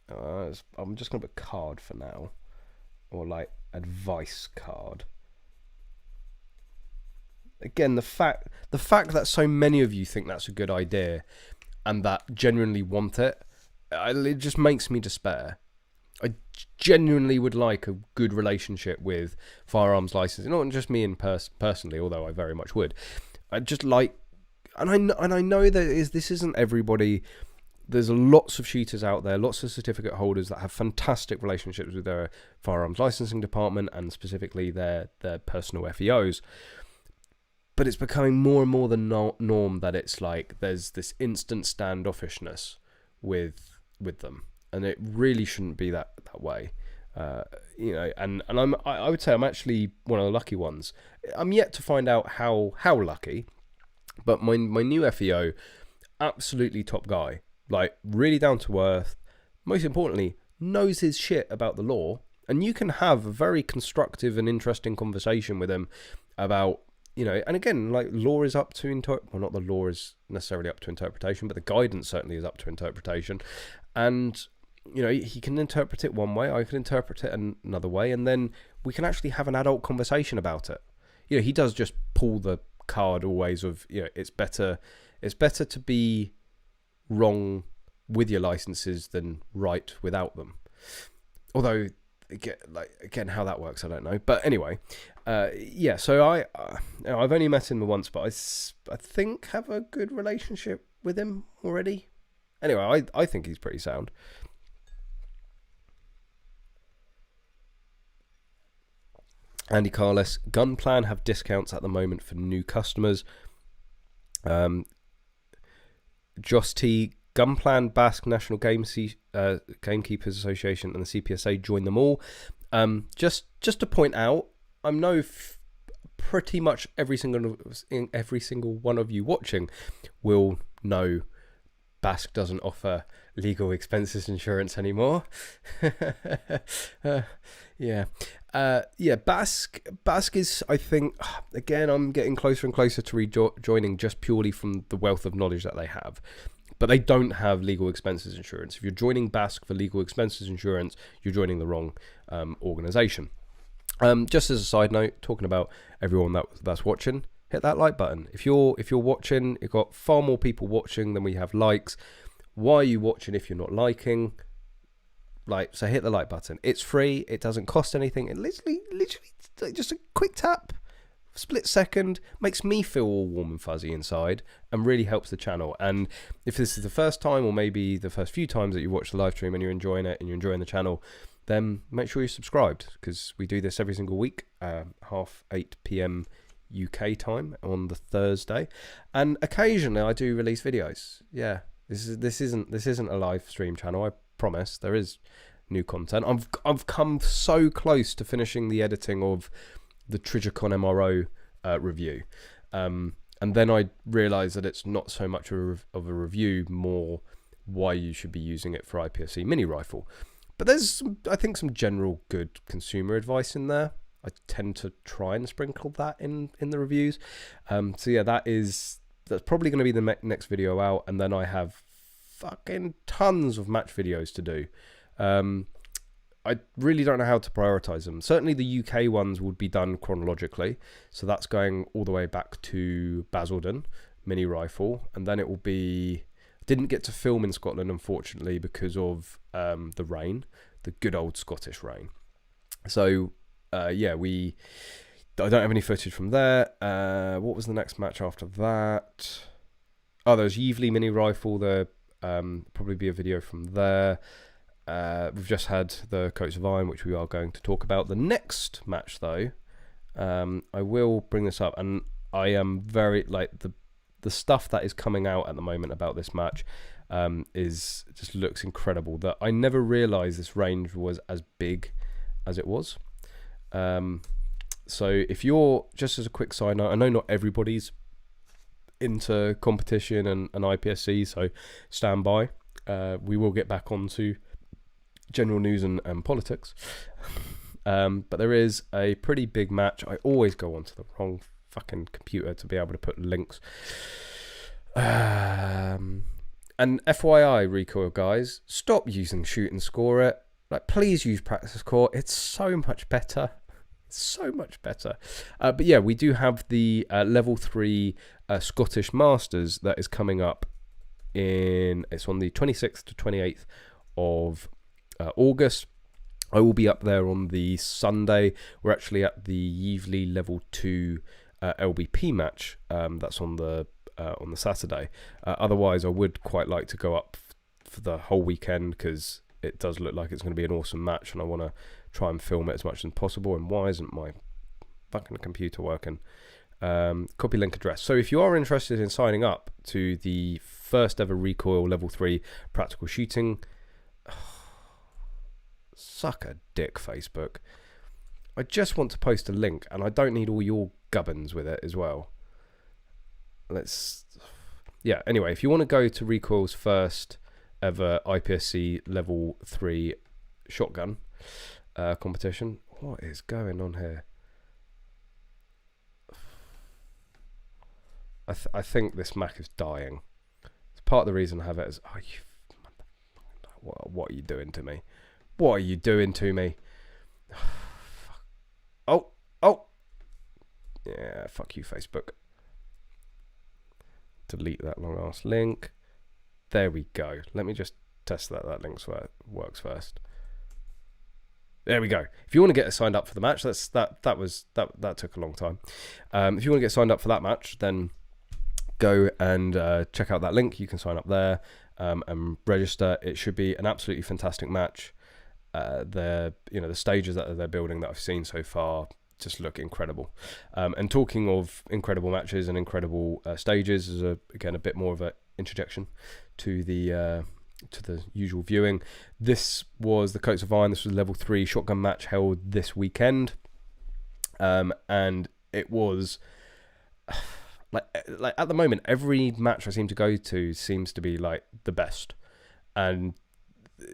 I'm just gonna put card for now, or like advice card. Again, the fact that so many of you think that's a good idea, and that genuinely want it, it just makes me despair. I genuinely would like a good relationship with firearms licensing, not just me personally, although I very much would. I just like, and I know that this isn't everybody. There's lots of shooters out there, lots of certificate holders that have fantastic relationships with their firearms licensing department and specifically their personal FEOs. But it's becoming more and more the norm that it's like there's this instant standoffishness with them, and it really shouldn't be that way. And I would say I'm actually one of the lucky ones. I'm yet to find out how lucky, but my new FEO, absolutely top guy. Like, really down to earth. Most importantly, knows his shit about the law. And you can have a very constructive and interesting conversation with him about, and again, like, law is up to well, not the law is necessarily up to interpretation, but the guidance certainly is up to interpretation. And, he can interpret it one way, I can interpret it another way, and then we can actually have an adult conversation about it. He does just pull the card always of, it's better to be wrong with your licenses than right without them. Although, again, how that works, I don't know. But anyway, yeah. So I've only met him once, but I think have a good relationship with him already. Anyway, I think he's pretty sound. Andy Carles, Gunplan have discounts at the moment for new customers. Joss T, Gunplan, BASC, National Gamekeepers Association, and the CPSA, join them all. Just to point out, I know pretty much every single one of you watching will know BASC doesn't offer legal expenses insurance anymore. Yeah. BASC is, I think, again, I'm getting closer and closer to rejoining just purely from the wealth of knowledge that they have. But they don't have legal expenses insurance. If you're joining BASC for legal expenses insurance, you're joining the wrong organization. Just as a side note, talking about everyone that's watching, hit that like button. If you're watching, you've got far more people watching than we have likes. Why are you watching if you're not liking? So hit the like button. It's free. It doesn't cost anything. It literally just a quick tap, split second, makes me feel all warm and fuzzy inside and really helps the channel. And if this is the first time, or maybe the first few times that you watch the live stream and you're enjoying it and you're enjoying the channel, then make sure you're subscribed, because we do this every single week, 8:30 p.m. UK time on the Thursday, and occasionally I do release videos. Yeah, this isn't a live stream channel, I promise. There is new content. I've come so close to finishing the editing of the Trigicon MRO review, and then I realised that it's not so much of a review, more why you should be using it for IPSC mini rifle. But there's I think some general good consumer advice in there. I tend to try and sprinkle that in the reviews. So yeah, that's probably going to be the next video out, and then I have fucking tons of match videos to do. I really don't know how to prioritize them. Certainly the UK ones would be done chronologically, so that's going all the way back to Basildon mini rifle, and then it will be. Didn't get to film in Scotland, unfortunately, because of the rain, the good old Scottish rain. So yeah, I don't have any footage from there. What was the next match after that? Oh, there's Yevley mini rifle. There probably be a video from there. We've just had the Coats of Iron, which we are going to talk about. The next match, though, I will bring this up, and I am very the stuff that is coming out at the moment about this match is just looks incredible. That I never realised this range was as big as it was. So if you're, just as a quick side note, I know not everybody's into competition and IPSC, so stand by. We will get back onto general news and politics. But there is a pretty big match. I always go onto the wrong fucking computer to be able to put links. And FYI, recoil guys, stop using shoot and score it. Please use practice core. It's so much better. So much better. But yeah, we do have the level 3 Scottish Masters that is coming up it's on the 26th to 28th of August. I will be up there on the Sunday. We're actually at the Yevley level 2 LBP match. That's on the Saturday. Otherwise, I would quite like to go up for the whole weekend, because it does look like it's going to be an awesome match, and I want to try and film it as much as possible. And why isn't my fucking computer working? Copy link address. So if you are interested in signing up to the first ever recoil level 3 practical shooting, suck a dick, Facebook. I just want to post a link, and I don't need all your gubbins with it as well. Anyway, if you want to go to Recoil's first ever IPSC level 3 shotgun competition. What is going on here? I think this Mac is dying. It's part of the reason I have it is, what are you doing to me? What are you doing to me? Oh. Yeah, fuck you, Facebook. Delete that long ass link. There we go. Let me just test that link works first. There we go. If you want to get signed up for the match, that took a long time. If you want to get signed up for that match, then go and check out that link. You can sign up there. and register. It should be an absolutely fantastic match. The stages that they're building that I've seen so far just look incredible. And talking of incredible matches and incredible stages, is again a bit more of an interjection to the usual viewing. This was the Coats of Iron. This was a level 3 shotgun match held this weekend, and it was like at the moment every match I seem to go to seems to be like the best, and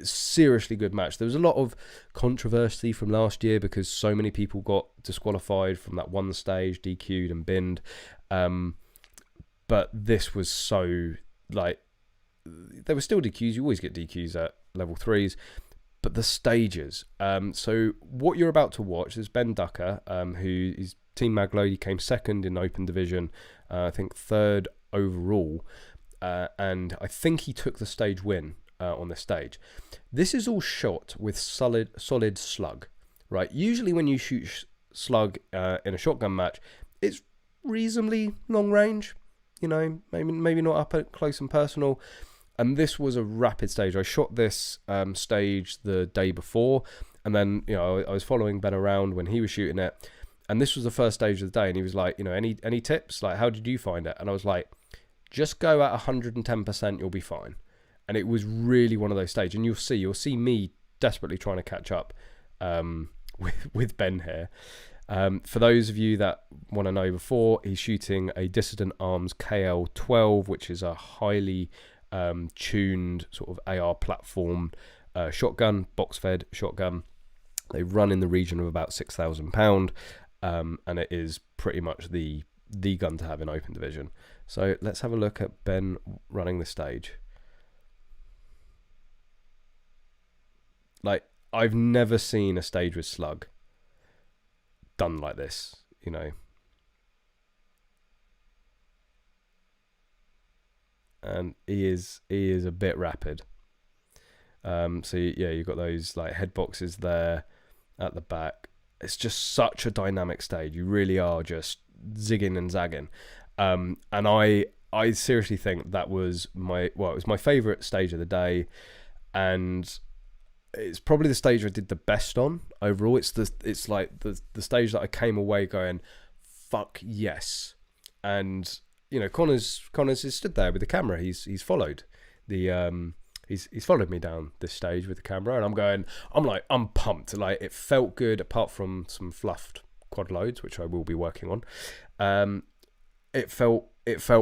seriously good match. There was a lot of controversy from last year because so many people got disqualified from that one stage, DQ'd and binned, but this was so like, there were still DQs. You always get DQs at level 3s, but the stages. So what you're about to watch is Ben Ducker, who is Team Maglo. He came second in Open Division, I think third overall, and I think he took the stage win on this stage. This is all shot with solid slug, right? Usually when you shoot slug in a shotgun match, it's reasonably long range, you know, maybe not up at close and personal. And this was a rapid stage. I shot this stage the day before, and then, you know, I was following Ben around when he was shooting it, and this was the first stage of the day, and he was like, you know, any tips? Like, how did you find it? And I was like, just go at 110%, you'll be fine. And it was really one of those stages, and you'll see me desperately trying to catch up with Ben here. For those of you that want to know before, he's shooting a Dissident Arms KL12, which is a highly tuned sort of AR platform shotgun, box-fed shotgun. They run in the region of about £6,000, and it is pretty much the gun to have in Open Division. So let's have a look at Ben running the stage. Like, I've never seen a stage with slug done like this, you know. And he is a bit rapid. So yeah, you've got those like head boxes there at the back. It's just such a dynamic stage. You really are just zigging and zagging. And I seriously think that was it was my favourite stage of the day, and it's probably the stage I did the best on overall. It's like the stage that I came away going, fuck yes. And you know, Connors has stood there with the camera. He's followed the he's followed me down this stage with the camera, and I'm pumped. Like, it felt good, apart from some fluffed quad loads, which I will be working on. It felt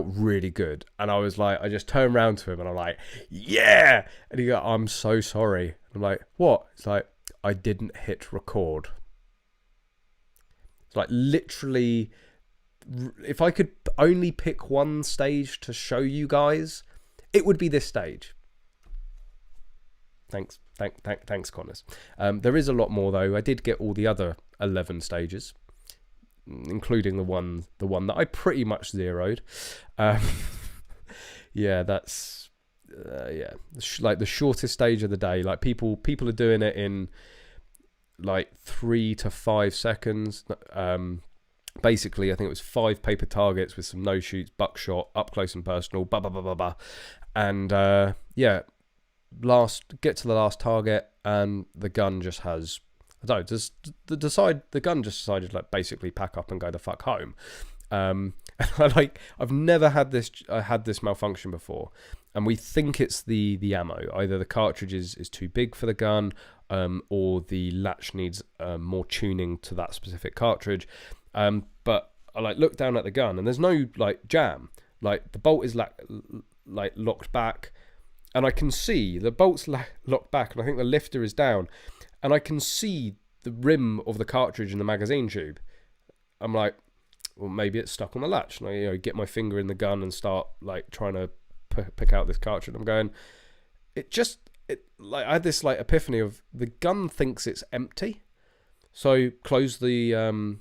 really good, and I was like, I just turned around to him and I'm like, yeah, and he goes, I'm so sorry. I'm like, what? It's like, I didn't hit record. It's like, literally, if I could only pick one stage to show you guys, it would be this stage. Thanks, Connors. There is a lot more though. I did get all the other 11 stages, including the one that I pretty much zeroed. Yeah, that's like the shortest stage of the day. Like, people are doing it in like 3 to 5 seconds. Basically, I think it was 5 paper targets with some no shoots, buckshot, up close and personal, and yeah, get to the last target, and the gun just has, I don't know, the gun just decided like basically pack up and go the fuck home. I've never had this malfunction before, and we think it's the ammo. Either the cartridge is too big for the gun, or the latch needs more tuning to that specific cartridge. But I like look down at the gun, and there's no like jam. Like, the bolt is like locked back, and I can see the bolt's locked back, and I think the lifter is down, and I can see the rim of the cartridge in the magazine tube. I'm like, well, maybe it's stuck on the latch. And I, you know, get my finger in the gun and start like trying to pick out this cartridge. I'm going, like, I had this like epiphany of the gun thinks it's empty, so close the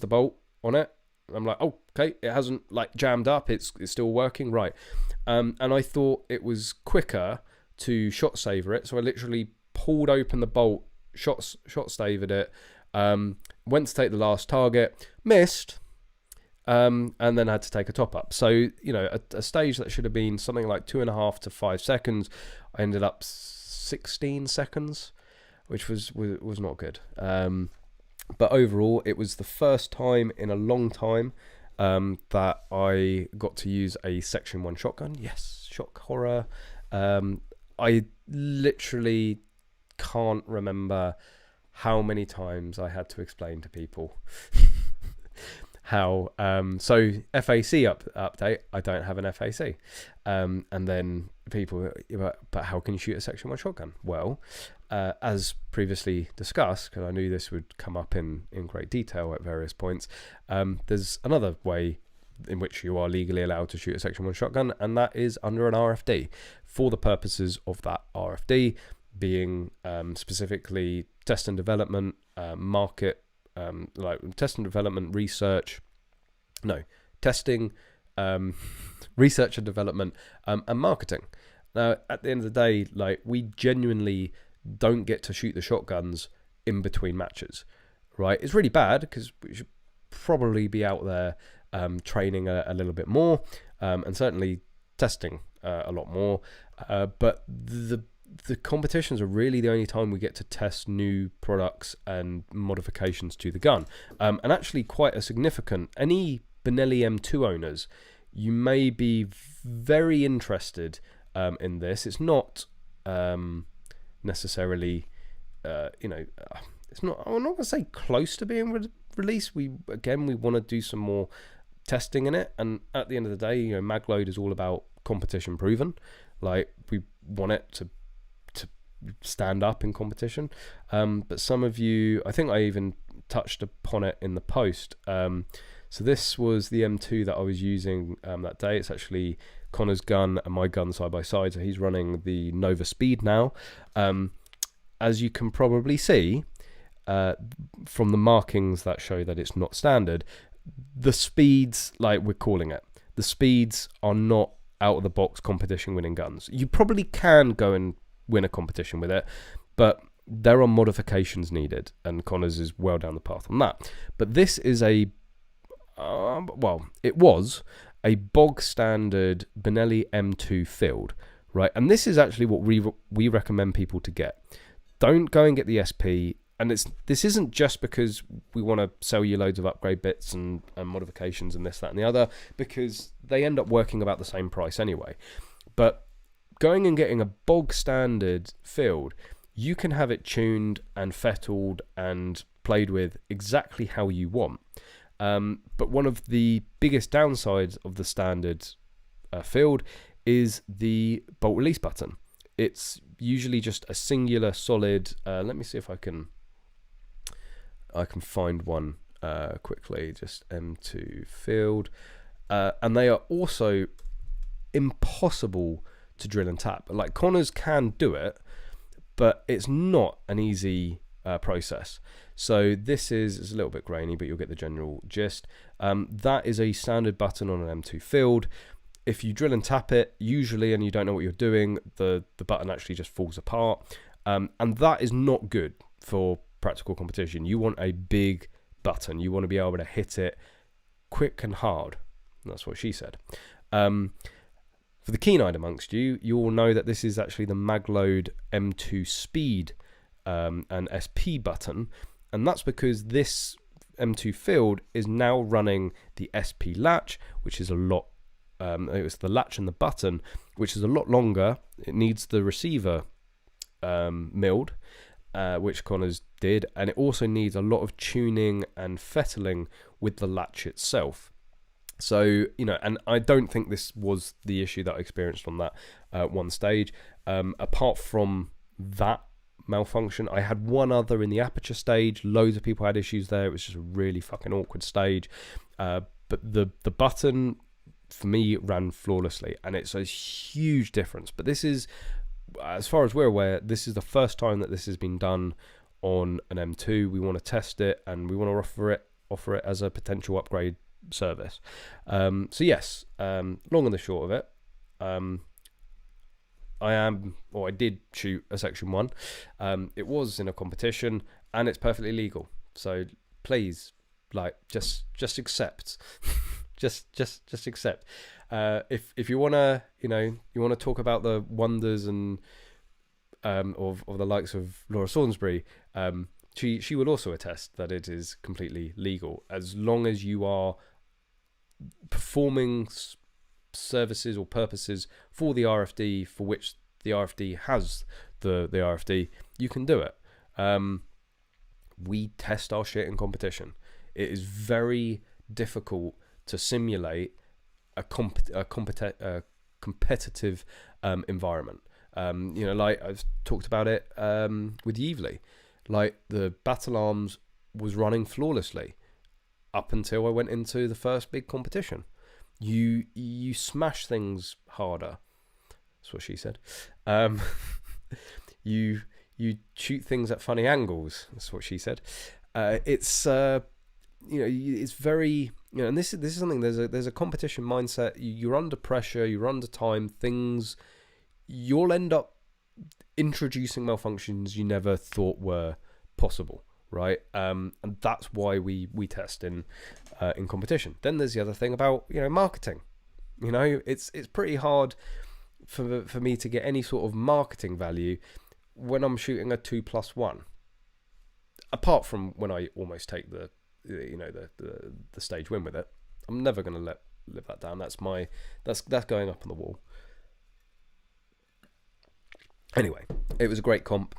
bolt on it. I'm like, oh, okay, it hasn't like jammed up. It's still working, right? And I thought it was quicker to shot saver it, so I literally pulled open the bolt, shot savered it, went to take the last target, missed, and then I had to take a top up. So, you know, a stage that should have been something like 2.5 to 5 seconds, I ended up 16 seconds, which was not good. But overall, it was the first time in a long time that I got to use a Section 1 shotgun. Yes, shock horror. I literally can't remember how many times I had to explain to people how. So FAC update, I don't have an FAC. And then people, but how can you shoot a Section 1 shotgun? Well, as previously discussed, because I knew this would come up in great detail at various points, there's another way in which you are legally allowed to shoot a Section 1 shotgun, and that is under an RFD, for the purposes of that RFD being specifically test and development, market, like test and development, testing, research and development, and marketing. Now, at the end of the day, like, we genuinely don't get to shoot the shotguns in between matches, right? It's really bad because we should probably be out there training a little bit more, and certainly testing a lot more, but the competitions are really the only time we get to test new products and modifications to the gun, and actually quite a significant. Any Benelli M2 owners, you may be very interested in this. It's not necessarily, it's not. I'm not gonna say close to being released. We want to do some more testing in it, and at the end of the day, you know, Magload is all about competition proven. Like, we want it to stand up in competition, but some of you, I think I even touched upon it in the post. So this was the M2 that I was using that day. It's actually Connor's gun and my gun side by side, so he's running the Nova Speed now. As you can probably see from the markings that show that it's not standard, the speeds, like we're calling it, the speeds are not out of the box competition winning guns. You probably can go and win a competition with it, but there are modifications needed, and Connor's is well down the path on that. But this is it was a bog standard Benelli M2 field, right? And this is actually what we recommend people to get. Don't go and get the SP. And this isn't just because we want to sell you loads of upgrade bits and modifications and this, that, and the other, because they end up working about the same price anyway. But going and getting a bog standard field, you can have it tuned and fettled and played with exactly how you want. But one of the biggest downsides of the standard field is the bolt release button. It's usually just a singular solid. Let me see if I can find one quickly. Just M2 field, and they are also impossible to drill and tap. Like, Connors can do it, but it's not an easy process. So this is a little bit grainy, but you'll get the general gist. That is a standard button on an M2 field. If you drill and tap it, usually, and you don't know what you're doing, the button actually just falls apart. And that is not good for practical competition. You want a big button. You want to be able to hit it quick and hard. That's what she said. For the keen-eyed amongst you, you all know that this is actually the Magload M2 Speed and SP button. And that's because this M2 field is now running the SP latch, which is a lot. It's the latch and the button, which is a lot longer. It needs the receiver milled, which Connors did, and it also needs a lot of tuning and fettling with the latch itself. So, you know, and I don't think this was the issue that I experienced on that one stage. Apart from that malfunction, I had one other in the aperture stage. Loads of people had issues there. It was just a really fucking awkward stage. But the button, for me, ran flawlessly, and it's a huge difference. But this is, as far as we're aware, this is the first time that this has been done on an M2. We want to test it, and we want to offer it as a potential upgrade service. So yes, long and the short of it, I did shoot a Section 1. It was in a competition, and it's perfectly legal. So please, like, just accept. just accept. If you wanna, you wanna talk about the wonders and of the likes of Laura Saunsbury, she would also attest that it is completely legal as long as you are performing services or purposes for the RFD for which the RFD has the RFD. You can do it. We test our shit in competition. It is very difficult to simulate a competitive environment. Like I've talked about it with Yevely. Like the battle arms was running flawlessly up until I went into the first big competition. You smash things harder. That's what she said. You shoot things at funny angles. That's what she said. It's it's very, and this is something. There's a competition mindset. You're under pressure. You're under time. You'll end up introducing malfunctions you never thought were possible, right? And that's why we test in competition. Then there's the other thing about marketing. It's pretty hard for me to get any sort of marketing value when I'm shooting a 2+1. Apart from when I almost take the stage win with it, I'm never going to live that down. That's going up on the wall. Anyway, it was a great comp.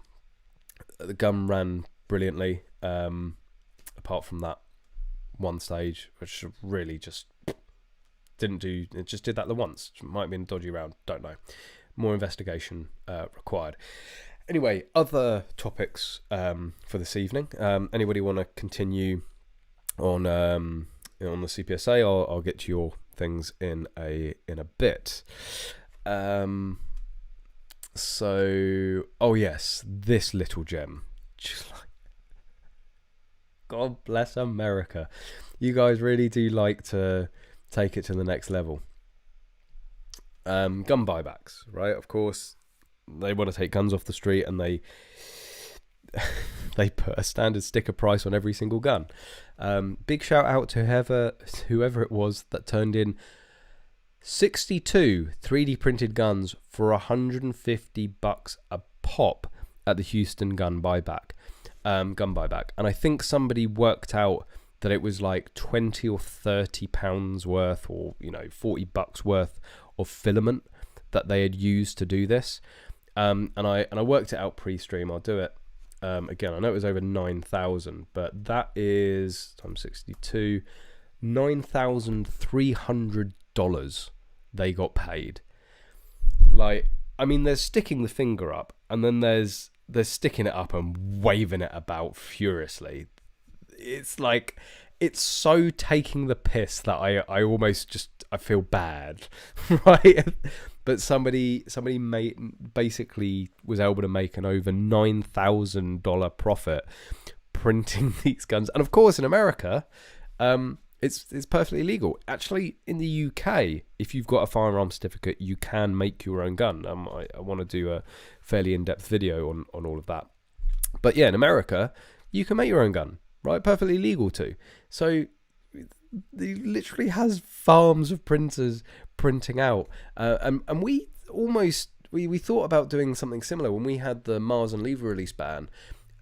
The gun ran brilliantly. Apart from that one stage, which really just didn't do. It just did that the once. It might have been a dodgy round. Don't know. More investigation required. Anyway, other topics for this evening. Anybody want to continue on the CPSA? I'll get to your things in a bit. So, oh yes, this little gem. Just like, God bless America. You guys really do like to take it to the next level. Gun buybacks, right? Of course, they want to take guns off the street and they put a standard sticker price on every single gun. Big shout out to whoever it was that turned in 62 3D printed guns for $150 a pop at the Houston gun buyback. And I think somebody worked out that it was like 20 or 30 pounds worth, or $40 worth of filament that they had used to do this. And I worked it out pre-stream. I'll do it again. I know it was over 9,000, but that is times 62, $9,300 they got paid. Like, I mean, there's sticking the finger up, and then there's sticking it up and waving it about furiously. It's like, it's so taking the piss that I almost just, I feel bad, right? But somebody basically was able to make an over $9,000 profit printing these guns. And of course, in America, it's perfectly legal. Actually, in the UK, if you've got a firearm certificate, you can make your own gun. I want to do a fairly in-depth video on all of that. But yeah, in America, you can make your own gun, right? Perfectly legal too. So he literally has farms of printers printing out. And we thought about doing something similar when we had the Mars and Lever release ban.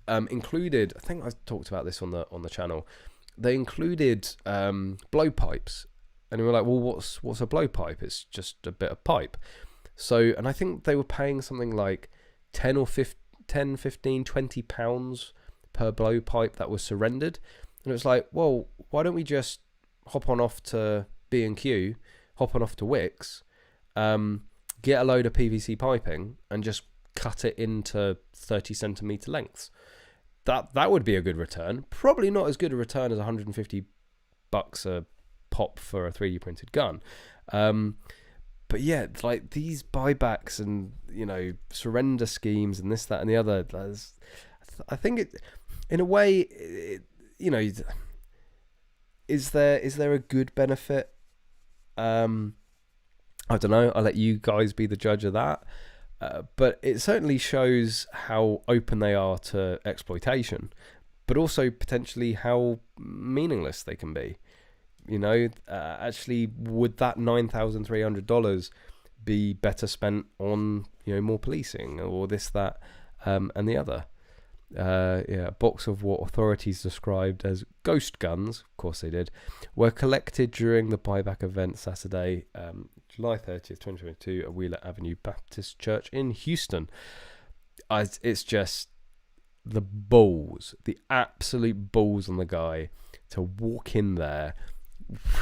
Included, I think I talked about this on the channel. They included blowpipes, and we were like, well, what's a blowpipe? It's just a bit of pipe. So, and I think they were paying something like 10, 15, 20 pounds per blowpipe that was surrendered. And it was like, well, why don't we just hop on off to B&Q, hop on off to Wix, get a load of PVC piping and just cut it into 30 centimeter lengths. That would be a good return. Probably not as good a return as $150 a pop for a 3D printed gun. But yeah, like these buybacks and surrender schemes and this, that, and the other. I think it, in a way, is there a good benefit? I don't know. I'll let you guys be the judge of that. But it certainly shows how open they are to exploitation, but also potentially how meaningless they can be. actually, would that $9,300 be better spent on, more policing or this, that, and the other? A box of what authorities described as ghost guns, of course they did, were collected during the buyback event Saturday, July 30th, 2022, at Wheeler Avenue Baptist Church in Houston. It's just the balls, the absolute balls on the guy to walk in there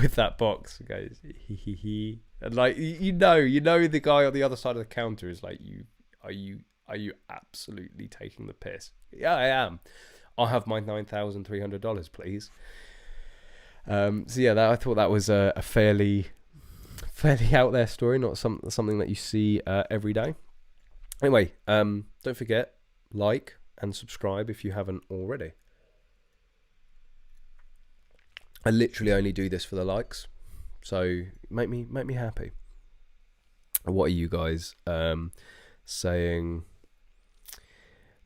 with that box and goes, he, and like, the guy on the other side of the counter is like, are you absolutely taking the piss? Yeah, I am. I'll have my $9,300, please. I thought that was a fairly out there story, not something that you see every day. Anyway, don't forget, like and subscribe if you haven't already. I literally only do this for the likes, so make me happy. What are you guys saying?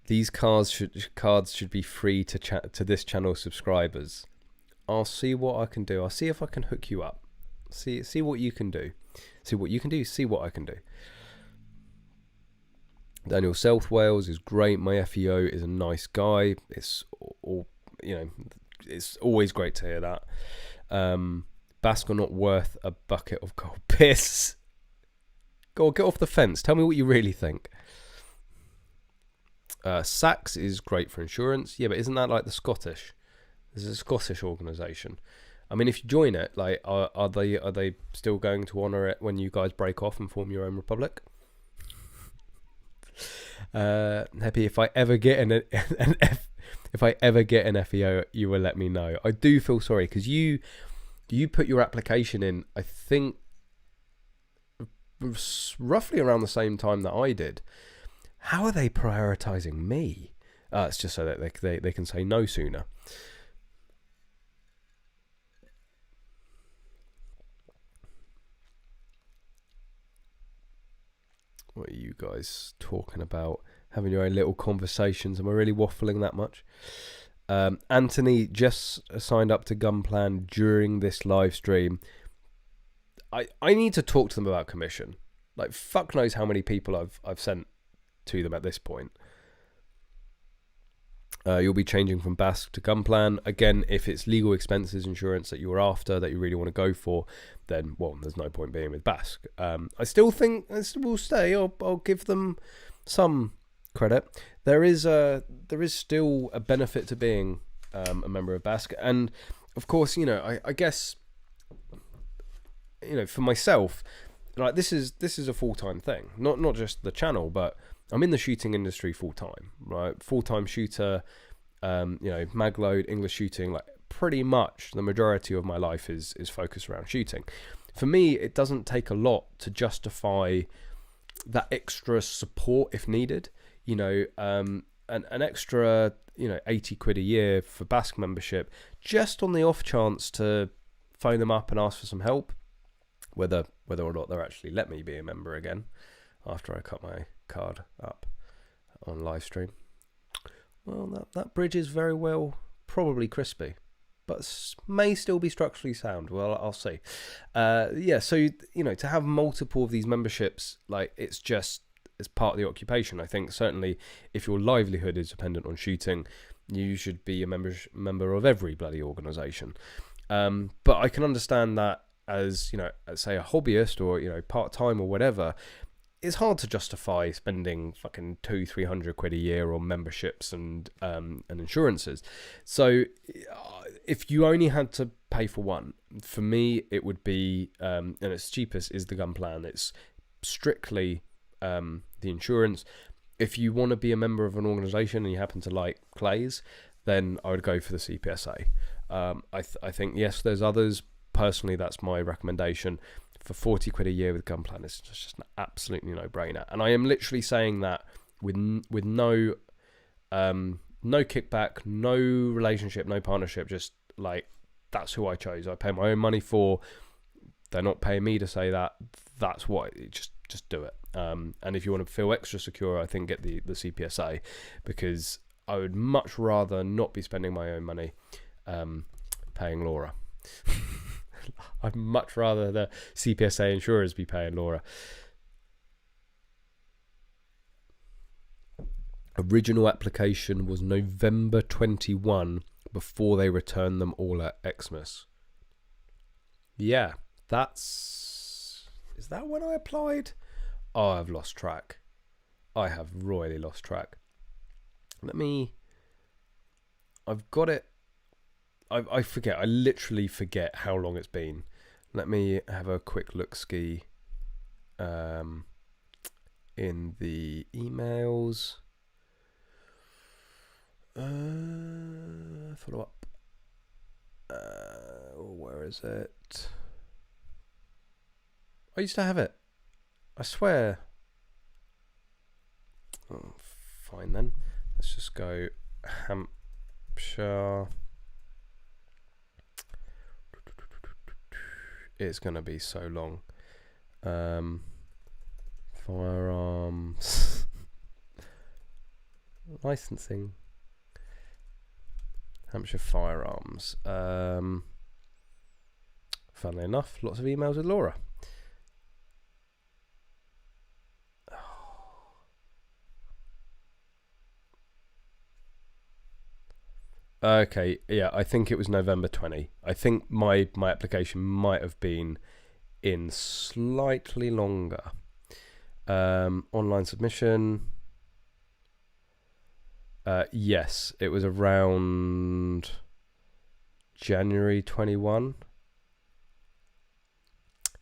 These cards should be free to this channel subscribers. I'll see what I can do. I'll see if I can hook you up. See what you can do. See what you can do. See what I can do. Daniel South Wales is great. My FEO is a nice guy. It's it's always great to hear that. BASC are not worth a bucket of cold piss. Go on, get off the fence. Tell me what you really think. Saks is great for insurance. Yeah, but isn't that like the Scottish? This is a Scottish organisation. I mean, if you join it, like, are they still going to honour it when you guys break off and form your own republic? Happy if I ever get if I ever get an FEO, you will let me know. I do feel sorry because you put your application in, I think, roughly around the same time that I did. How are they prioritising me? It's just so that they can say no sooner. What are you guys talking about? Having your own little conversations. Am I really waffling that much? Anthony just signed up to Gunplan during this live stream. I need to talk to them about commission. Like, fuck knows how many people I've sent to them at this point. You'll be changing from BASC to Gunplan. Again, if it's legal expenses insurance that you're after, that you really want to go for, then, well, there's no point being with BASC. I still think I will stay. I'll give them some credit. There is still a benefit to being a member of BASC. And, of course, I guess, for myself, like, this is a full-time thing. Not just the channel, but I'm in the shooting industry full-time, right? Full-time shooter, mag load, English shooting, like, pretty much the majority of my life is focused around shooting. For me, it doesn't take a lot to justify that extra support if needed. An extra, 80 quid a year for BASC membership, just on the off chance to phone them up and ask for some help, whether or not they'll actually let me be a member again after I cut my card up on live stream. Well, that bridge is very well probably crispy, but may still be structurally sound. Well, I'll see. So to have multiple of these memberships, like, it's part of the occupation. I think certainly if your livelihood is dependent on shooting, you should be a member of every bloody organisation. But I can understand that as, say, a hobbyist or, part-time or whatever, it's hard to justify spending fucking 200-300 quid a year on memberships and insurances. So if you only had to pay for one, for me it would be, and its cheapest is the Gunplan. It's strictly the insurance. If you want to be a member of an organisation and you happen to like Clay's, then I would go for the CPSA. I think, yes, there's others. Personally, that's my recommendation. For 40 quid a year with Gunplan, it's just an absolutely no-brainer. And I am literally saying that with no kickback, no relationship, no partnership. Just like, that's who I chose. I pay my own money for. They're not paying me to say that. That's what. Just do it. And if you want to feel extra secure, I think get the CPSA, because I would much rather not be spending my own money paying Laura. I'd much rather the CPSA insurers be paying Laura. Original application was November 21 before they returned them all at Xmas. Yeah, that's... Is that when I applied? Oh, I've lost track. I have royally lost track. I've got it. I forget. I literally forget how long it's been. Let me have a quick look-ski in the emails. Follow up. Where is it? I used to have it. I swear. Oh, fine then. Let's just go Hampshire. It's going to be so long. Firearms. Licensing. Hampshire firearms. Funnily enough, lots of emails with Laura. Okay, yeah, I think it was November 20. I think my application might have been in slightly longer. Online submission. Yes, it was around January 21.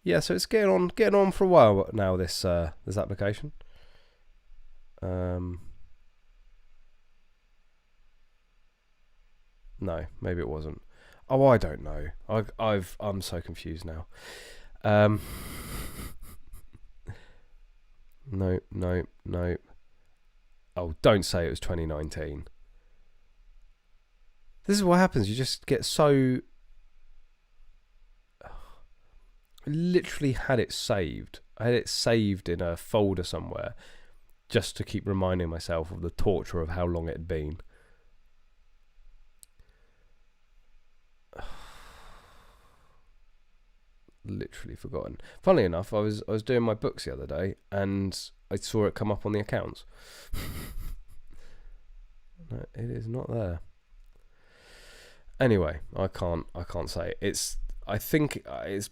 Yeah, so it's getting on for a while now, this application. No, maybe it wasn't. Oh, I don't know. I'm so confused now. No. Oh, don't say it was 2019. This is what happens. You just get so... I literally had it saved. I had it saved in a folder somewhere just to keep reminding myself of the torture of how long it had been. Literally forgotten. Funnily enough, I was doing my books the other day and I saw it come up on the accounts. No, it is not there. Anyway, I can't say it. I think it's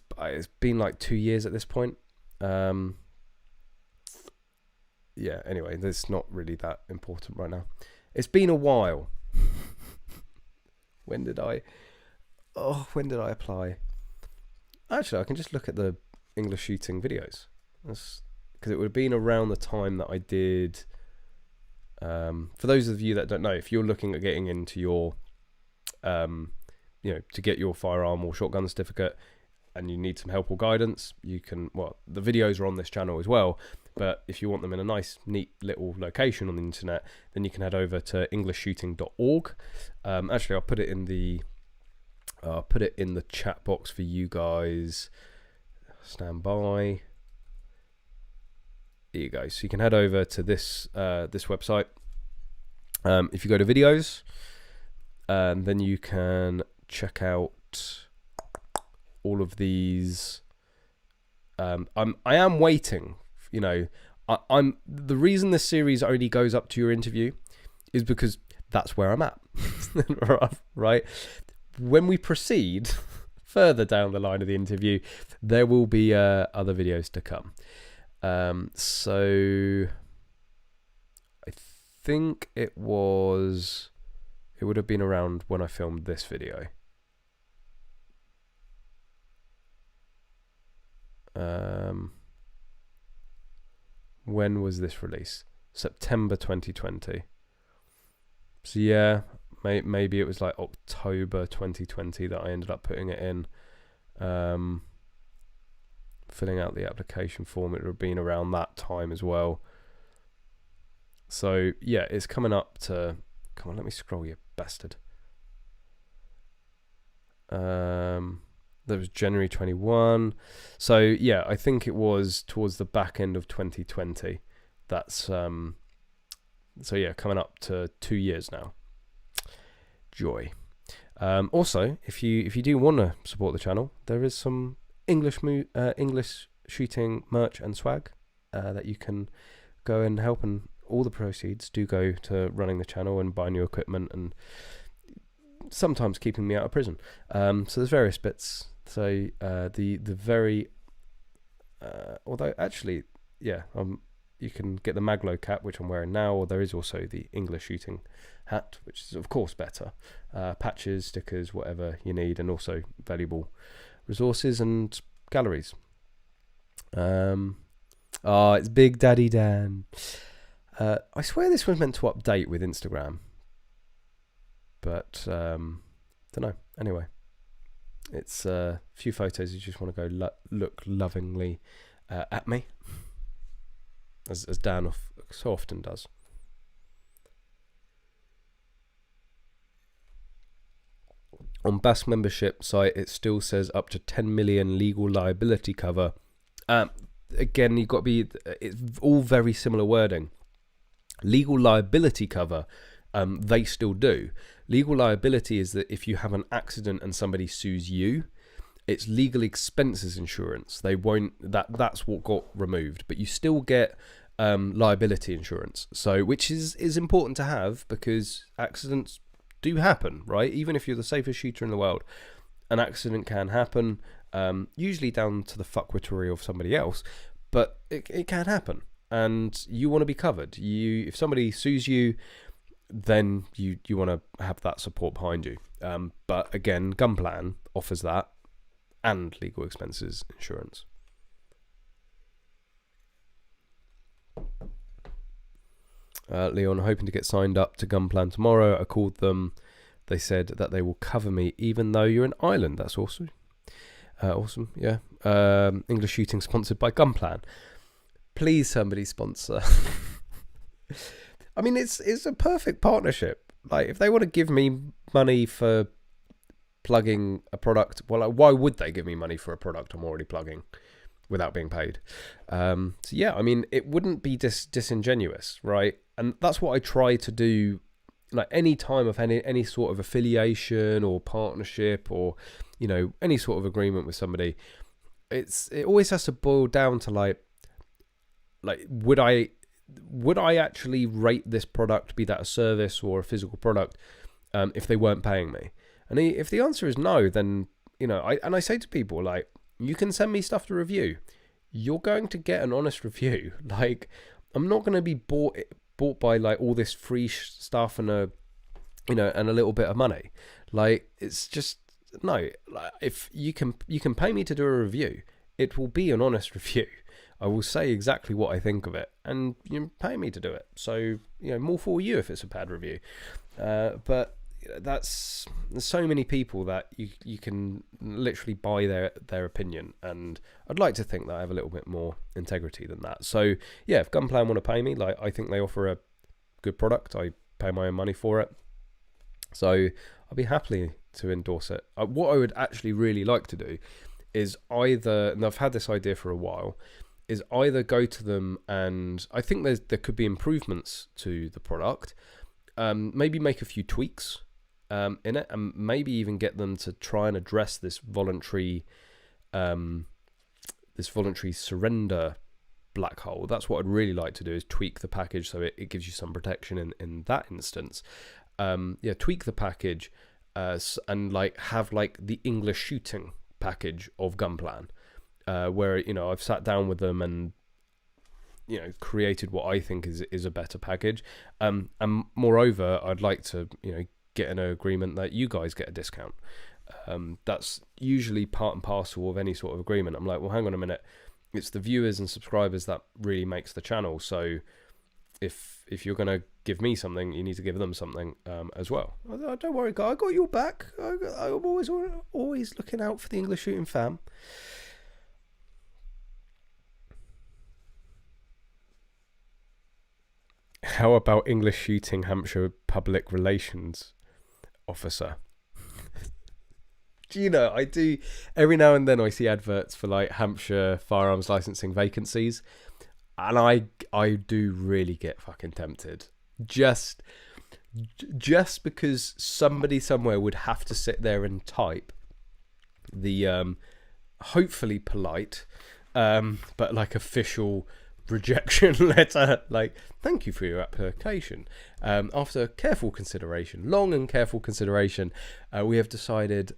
been like 2 years at this point. Yeah. Anyway, that's not really that important right now. It's been a while. When did I apply? Actually, I can just look at the English shooting videos. Because it would have been around the time that I did... for those of you that don't know, if you're looking at getting into your... to get your firearm or shotgun certificate and you need some help or guidance, you can... Well, the videos are on this channel as well, but if you want them in a nice, neat little location on the internet, then you can head over to EnglishShooting.org. Actually, I'll put it in the chat box for you guys. Stand by. There you go. So you can head over to this website. If you go to videos, then you can check out all of these. I am waiting. I'm the reason this series only goes up to your interview is because that's where I'm at. Right. When we proceed further down the line of the interview, there will be other videos to come. So I think it would have been around when I filmed this video. When was this released? September 2020. So yeah, maybe it was like October 2020 that I ended up putting it in. Filling out the application form, it would have been around that time as well. So yeah, it's coming up to... Come on, let me scroll, you bastard. That was January 21. So yeah, I think it was towards the back end of 2020. That's so yeah, coming up to 2 years now. Joy. Also, if you do want to support the channel, there is some English shooting merch and swag that you can go and help, and all the proceeds do go to running the channel and buying new equipment and sometimes keeping me out of prison. So there's various bits. So the very although actually, yeah, you can get the Maglo cap, which I'm wearing now, or there is also the English shooting hat, which is of course better. Patches, stickers, whatever you need, and also valuable resources and galleries. It's Big Daddy Dan. I swear this was meant to update with Instagram, but don't know. Anyway, it's a few photos. You just want to go look lovingly at me, as Dan so often does. On BASC membership site, it still says up to 10 million legal liability cover. Again, you've got to be. It's all very similar wording. Legal liability cover, they still do. Legal liability is that if you have an accident and somebody sues you, it's legal expenses insurance. They won't. That's what got removed, but you still get liability insurance. So, which is important to have, because accidents do happen, right? Even if you're the safest shooter in the world, an accident can happen. Usually down to the fuckwittery of somebody else, but it can happen, and you want to be covered. If somebody sues you, then you want to have that support behind you. But again, Gunplan offers that and legal expenses insurance. Leon, hoping to get signed up to Gunplan tomorrow. I called them. They said that they will cover me even though you're in Ireland. That's awesome. Awesome, yeah. English Shooting sponsored by Gunplan. Please, somebody sponsor. I mean, it's a perfect partnership. Like, if they want to give me money for plugging a product, well, like, why would they give me money for a product I'm already plugging without being paid? So yeah, I mean, it wouldn't be disingenuous, right? And that's what I try to do. Like, any time of any sort of affiliation or partnership, or any sort of agreement with somebody, it always has to boil down to like would I actually rate this product, be that a service or a physical product, if they weren't paying me? And if the answer is no, then I say to people, like, you can send me stuff to review. You're going to get an honest review. Like, I'm not going to be bought by like all this free stuff and a little bit of money. Like, it's just no. Like, if you can pay me to do a review, it will be an honest review. I will say exactly what I think of it, and you pay me to do it. So more for you if it's a bad review. But there's so many people that you can literally buy their opinion, and I'd like to think that I have a little bit more integrity than that. So yeah, if Gunplan want to pay me, like, I think they offer a good product. I pay my own money for it, so I'll be happy to endorse it. What I would actually really like to do is either, and I've had this idea for a while, is either go to them, and I think there could be improvements to the product, maybe make a few tweaks in it, and maybe even get them to try and address this voluntary surrender black hole. That's what I'd really like to do, is tweak the package so it gives you some protection in that instance. Tweak the package and like have like the English shooting package of Gunplan, where I've sat down with them and created what I think is a better package, and moreover, I'd like to get an agreement that you guys get a discount. That's usually part and parcel of any sort of agreement. I'm like, well, hang on a minute, it's the viewers and subscribers that really makes the channel, so if you're going to give me something, you need to give them something as well. Don't worry, guy, I got your back. I'm always looking out for the English shooting fam. How about English shooting Hampshire public relations officer? I do, every now and then I see adverts for like Hampshire firearms licensing vacancies, and I do really get fucking tempted. Just just because somebody somewhere would have to sit there and type the hopefully polite but like official rejection letter, like, thank you for your application, after careful consideration, long and careful consideration, we have decided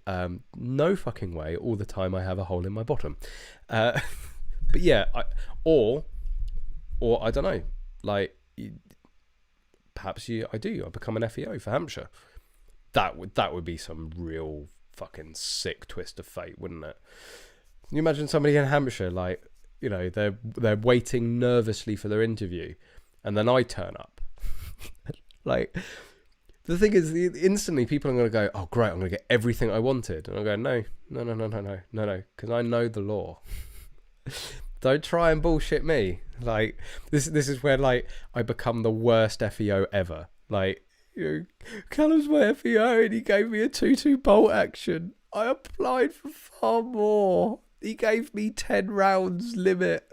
no fucking way, all the time I have a hole in my bottom. But yeah, or I don't know, like, perhaps I become an FEO for Hampshire. That would be some real fucking sick twist of fate, wouldn't it? Can you imagine somebody in Hampshire, like, you know, they're waiting nervously for their interview, and then I turn up. Like, the thing is, instantly people are going to go, oh great, I'm going to get everything I wanted, and I go, no, because I know the law. Don't try and bullshit me. Like, this is where, like, I become the worst FEO ever. Like, you know, Callum's my FEO and he gave me a 2-2 bolt action. I applied for far more. He gave me 10 rounds limit.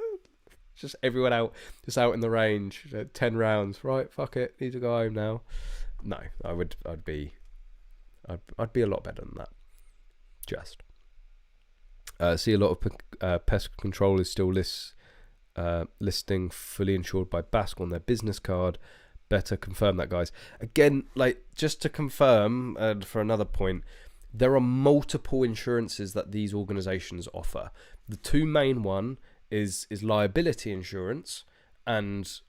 Just everyone out in the range. 10 rounds. Right, fuck it. Need to go home now. No, I'd be a lot better than that. Just. See a lot of pest controllers still listing fully insured by BASC on their business card. Better confirm that, guys. Again, like, just to confirm, for another point, there are multiple insurances that these organisations offer. The two main one is liability insurance and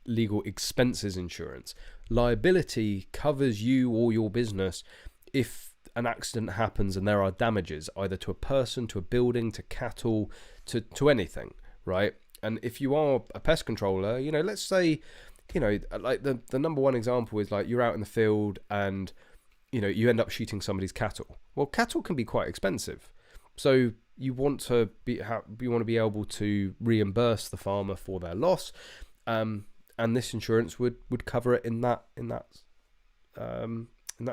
legal expenses insurance. Liability covers you or your business if an accident happens and there are damages, either to a person, to a building, to cattle, to anything, right? And if you are a pest controller, you know, let's say, you know, like the number one example is, like, you're out in the field and, you know, you end up shooting somebody's cattle. Well, cattle can be quite expensive, so you want to be able to reimburse the farmer for their loss, and this insurance would cover it in that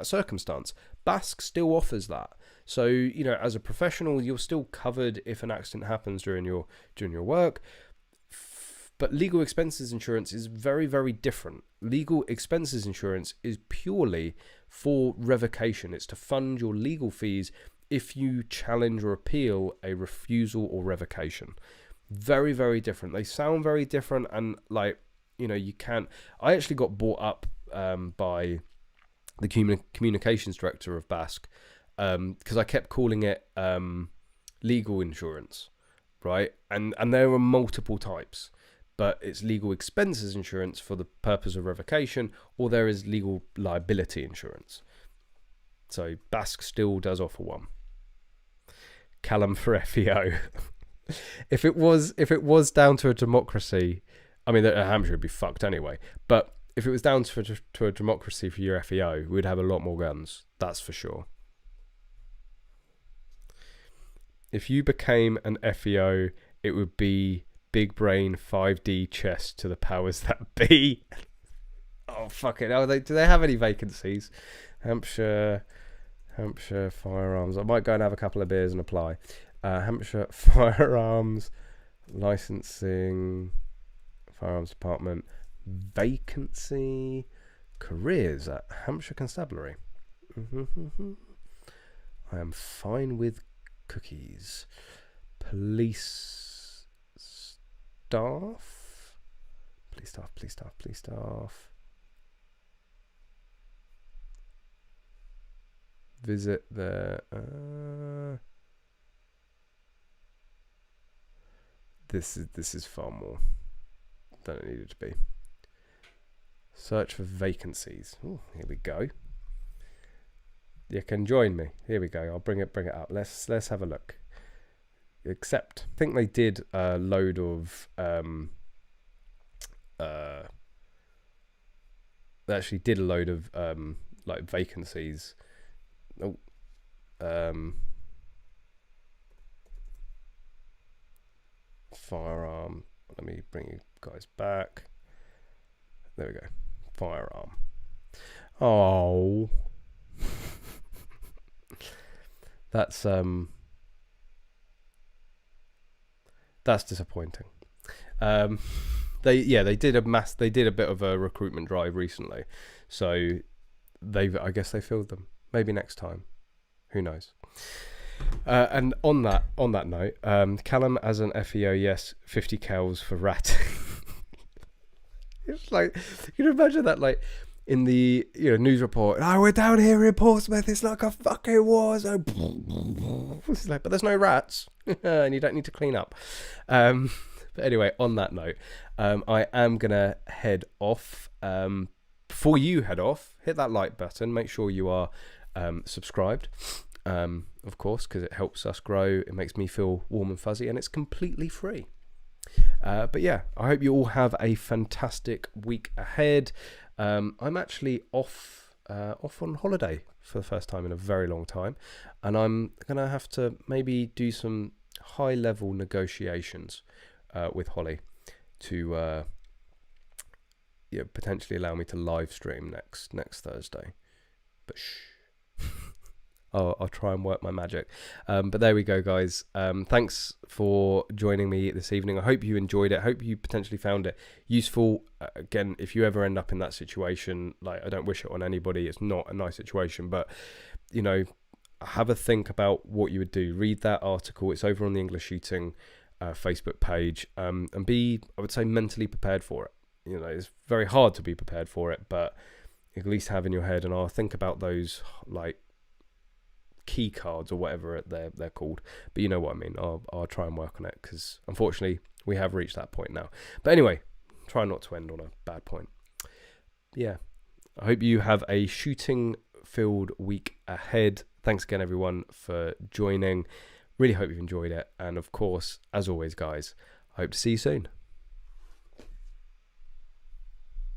circumstance. BASC still offers that, so, you know, as a professional, you're still covered if an accident happens during your work. But legal expenses insurance is very, very different. Legal expenses insurance is purely for revocation. It's to fund your legal fees if you challenge or appeal a refusal or revocation. Very, very different. They sound very different, and, like, you know, you can't... I actually got brought up by the communications director of BASC because I kept calling it legal insurance, right? And there are multiple types. But it's legal expenses insurance for the purpose of revocation, or there is legal liability insurance. So BASC still does offer one. Callum for FEO. If it was down to a democracy, I mean, Hampshire would be fucked anyway. But if it was down to a democracy for your FEO, we'd have a lot more guns. That's for sure. If you became an FEO, it would be big brain 5D chess to the powers that be. Oh, fuck it. Do they have any vacancies? Hampshire firearms. I might go and have a couple of beers and apply. Hampshire firearms licensing, firearms department vacancy, careers at Hampshire Constabulary. I am fine with cookies. Police staff. Visit the this is far more than it needed to be. Search for vacancies. Ooh, here we go. You can join me. Here we go. I'll bring it up. Let's have a look. Except I think they did a load of they actually did a load of like vacancies. Firearm. Let me bring you guys back. There we go. Firearm. Oh. That's disappointing. They did a bit of a recruitment drive recently, so I guess they filled them. Maybe next time, who knows. And on that note, Callum as an FEO, yes, 50 cals for rat. It's like, you can imagine that, like, in the news report, we're down here in Portsmouth, it's like a fucking war zone. It's like, but there's no rats, and you don't need to clean up. But anyway, on that note, I am gonna head off. Before you head off, hit that like button. Make sure you are subscribed, of course, because it helps us grow. It makes me feel warm and fuzzy, and it's completely free. But yeah, I hope you all have a fantastic week ahead. I'm actually off on holiday for the first time in a very long time, and I'm gonna have to maybe do some high-level negotiations with Holly to potentially allow me to live stream next Thursday. But shh. I'll try and work my magic. But there we go, guys. Thanks for joining me this evening. I hope you enjoyed it. I hope you potentially found it useful. Again, if you ever end up in that situation, like, I don't wish it on anybody. It's not a nice situation, but have a think about what you would do. Read that article. It's over on the English Shooting Facebook page, and be, I would say, mentally prepared for it. It's very hard to be prepared for it, but at least have in your head, and I'll think about those, like, key cards or whatever they're called, but you know what I mean. I'll try and work on it, because unfortunately we have reached that point now. But anyway, try not to end on a bad point. Yeah, I hope you have a shooting filled week ahead. Thanks again, everyone, for joining. Really hope you've enjoyed it, and of course, as always, guys, I hope to see you soon.